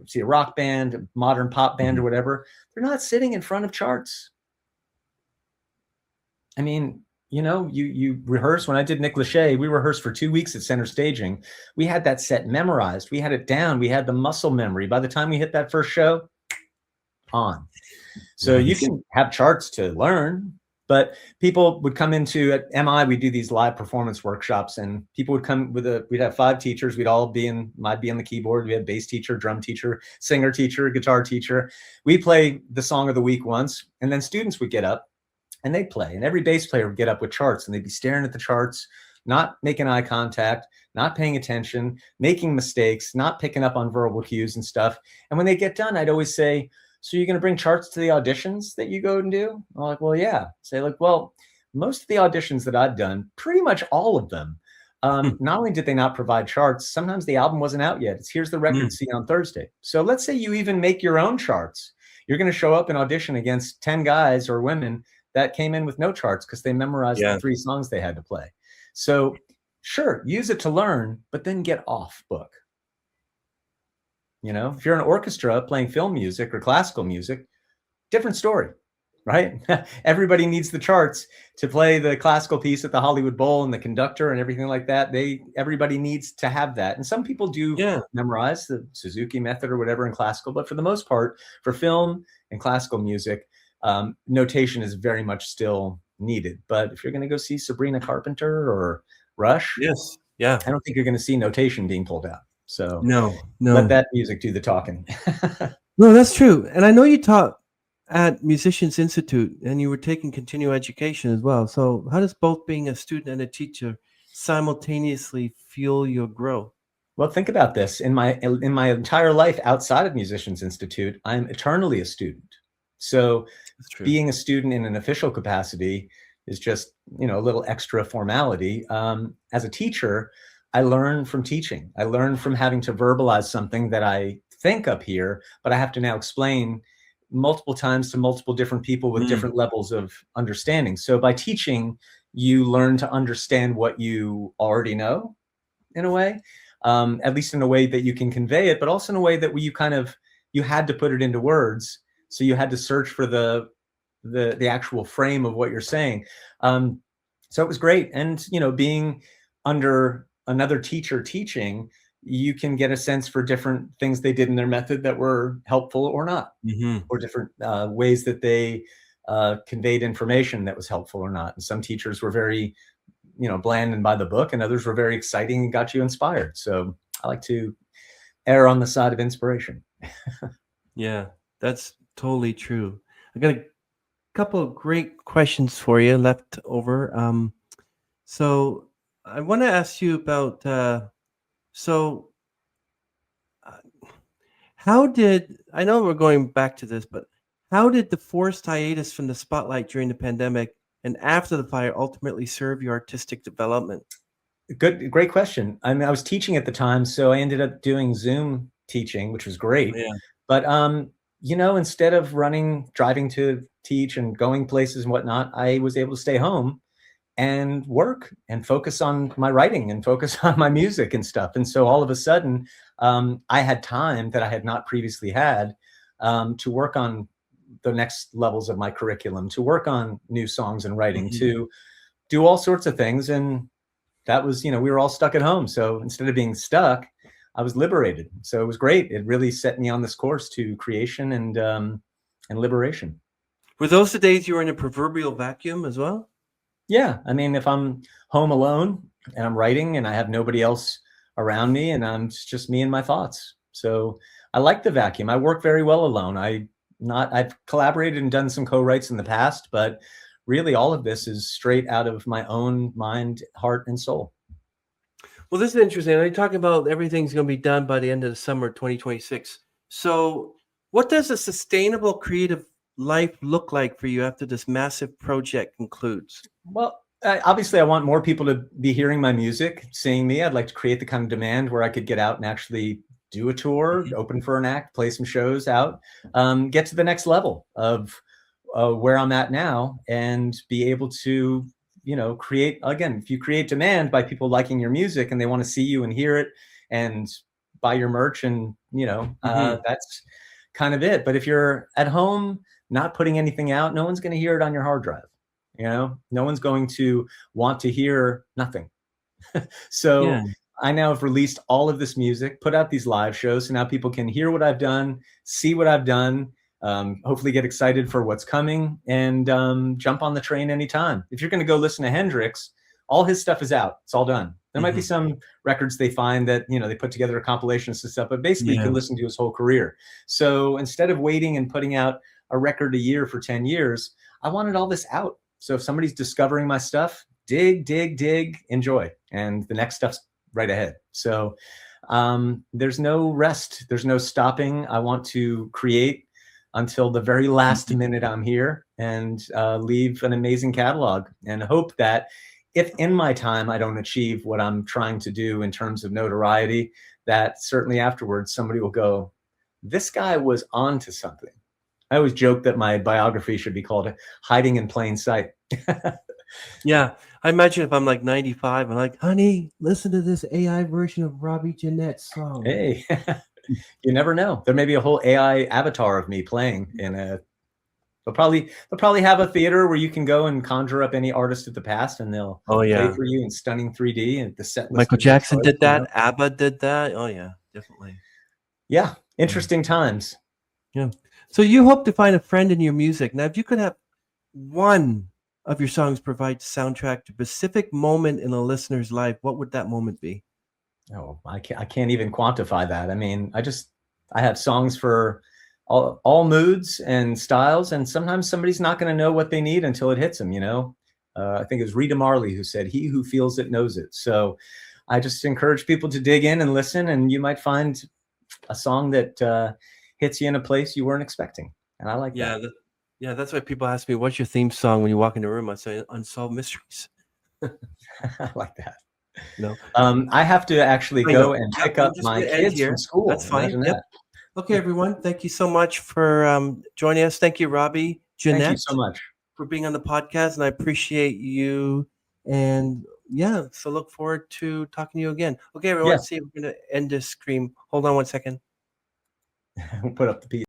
Speaker 2: see a rock band, a modern pop band,
Speaker 1: Mhm.
Speaker 2: or whatever, they're not sitting in front of charts. I mean, you know, you rehearse. When I did Nick Lachey, we rehearsed for 2 weeks at Center Staging. We had that set memorized. We had it down. We had the muscle memory. By the time we hit that first show, on. So you
Speaker 1: Nice.
Speaker 2: can have charts to learn, but people would come into, at MI, we do these live performance workshops, and people would come with we'd have 5 teachers. We'd all I'd be on the keyboard. We had bass teacher, drum teacher, singer teacher, guitar teacher. We play the song of the week once, and then students would get up and they'd play, and every bass player would get up with charts, and they'd be staring at the charts, not making eye contact, not paying attention, making mistakes, not picking up on verbal cues and stuff. And when they get done, I'd always say, so you're going to bring charts to the auditions that you go and do? I'm like, well, yeah. Say, like, well, most of the auditions that I've done, pretty much all of them, not only did they not provide charts, sometimes the album wasn't out yet. It's here's the record, see you on Thursday. So let's say you even make your own charts. You're going to show up and audition against 10 guys or women that came in with no charts because they memorized the 3 songs they had to play. So sure, use it to learn, but then get off book. You know, if you're an orchestra playing film music or classical music, different story, right? Everybody needs the charts to play the classical piece at the Hollywood Bowl and the conductor and everything like that. Everybody needs to have that. And some people do memorize the Suzuki method or whatever in classical, but for the most part, for film and classical music, notation is very much still needed. But if you're going to go see Sabrina Carpenter or Rush, I don't think you're going to see notation being pulled out. So
Speaker 1: no,
Speaker 2: let that music do the talking.
Speaker 1: No, that's true. And I know you taught at Musicians Institute and you were taking continuing education as well. So how does both being a student and a teacher simultaneously fuel your growth?
Speaker 2: Well, think about this. In my entire life outside of Musicians Institute, I'm eternally a student. So being a student in an official capacity is just, you know, a little extra formality. As a teacher, I learn from teaching. I learn from having to verbalize something that I think up here, but I have to now explain multiple times to multiple different people with different levels of understanding. So by teaching, you learn to understand what you already know in a way, at least in a way that you can convey it, but also in a way that you had to put it into words. So you had to search for the actual frame of what you're saying. So it was great. And, you know, being under another teacher teaching, you can get a sense for different things they did in their method that were helpful or not, or different ways that they conveyed information that was helpful or not. And some teachers were very, you know, bland and by the book, and others were very exciting and got you inspired. So I like to err on the side of inspiration.
Speaker 1: Yeah, that's totally true. I got a couple of great questions for you left over. So I want to ask you about, I know we're going back to this, but how did the forced hiatus from the spotlight during the pandemic and after the fire ultimately serve your artistic development?
Speaker 2: Great question. I mean, I was teaching at the time, so I ended up doing Zoom teaching, which was great.
Speaker 1: Yeah.
Speaker 2: But, you know, instead of driving to teach and going places and whatnot, I was able to stay home and work and focus on my writing and focus on my music and stuff. And so all of a sudden, I had time that I had not previously had to work on the next levels of my curriculum, to work on new songs and writing, to do all sorts of things. And that was, you know, we were all stuck at home. So instead of being stuck, I was liberated. So it was great. It really set me on this course to creation and liberation.
Speaker 1: Were those the days you were in a proverbial vacuum as well?
Speaker 2: Yeah. I mean, if I'm home alone and I'm writing and I have nobody else around me and it's just me and my thoughts. So I like the vacuum. I work very well alone. I've collaborated and done some co-writes in the past, but really all of this is straight out of my own mind, heart, and soul.
Speaker 1: Well, this is interesting. You're talking about everything's going to be done by the end of the summer 2026. So what does a sustainable creative life look like for you after this massive project concludes?
Speaker 2: Well, obviously I want more people to be hearing my music, seeing me. I'd like to create the kind of demand where I could get out and actually do a tour, open for an act, play some shows out, get to the next level of where I'm at now and be able to, you know, create, again, if you create demand by people liking your music and they want to see you and hear it and buy your merch and, you know, that's kind of it. But if you're at home, not putting anything out, no one's going to hear it on your hard drive. You know, no one's going to want to hear nothing. So I now have released all of this music, put out these live shows. So now people can hear what I've done, see what I've done, hopefully get excited for what's coming and jump on the train anytime. If you're going to go listen to Hendrix, all his stuff is out. It's all done. There might be some records they find that, you know, they put together a compilation and stuff, but basically you can listen to his whole career. So instead of waiting and putting out a record a year for 10 years, I wanted all this out. So if somebody's discovering my stuff, dig, enjoy. And the next stuff's right ahead. So there's no rest. There's no stopping. I want to create until the very last minute I'm here, and leave an amazing catalog, and hope that if in my time I don't achieve what I'm trying to do in terms of notoriety, that certainly afterwards somebody will go, this guy was on to something. I always joke that my biography should be called Hiding in Plain Sight.
Speaker 1: Yeah. I imagine if I'm like 95, I'm like, honey, listen to this AI version of Robbie Genet's song.
Speaker 2: Hey, you never know. There may be a whole AI avatar of me playing in a. They'll probably have a theater where you can go and conjure up any artist of the past, and they'll play for you in stunning 3D and the set list.
Speaker 1: Michael Jackson did that. ABBA did that. Oh yeah, definitely.
Speaker 2: Yeah, interesting times.
Speaker 1: Yeah. So you hope to find a friend in your music. Now, if you could have one of your songs provide soundtrack to a specific moment in a listener's life, what would that moment be?
Speaker 2: Oh, I can't even quantify that. I mean, I have songs for all moods and styles, and sometimes somebody's not going to know what they need until it hits them, you know? I think it was Rita Marley who said, he who feels it knows it. So I just encourage people to dig in and listen, and you might find a song that hits you in a place you weren't expecting. And I like that.
Speaker 1: Yeah, that's why people ask me, what's your theme song when you walk in the room? I say, Unsolved Mysteries.
Speaker 2: I like that.
Speaker 1: No.
Speaker 2: I have to actually go and pick up my kids from school.
Speaker 1: That's fine. Yep. Okay, everyone. Thank you so much for joining us. Thank you, Robbie Gennet.
Speaker 2: Thank you so much
Speaker 1: for being on the podcast, and I appreciate you. And yeah, so look forward to talking to you again. Okay, everyone. See, we're going to end this stream. Hold on one second.
Speaker 2: We'll put up the piece.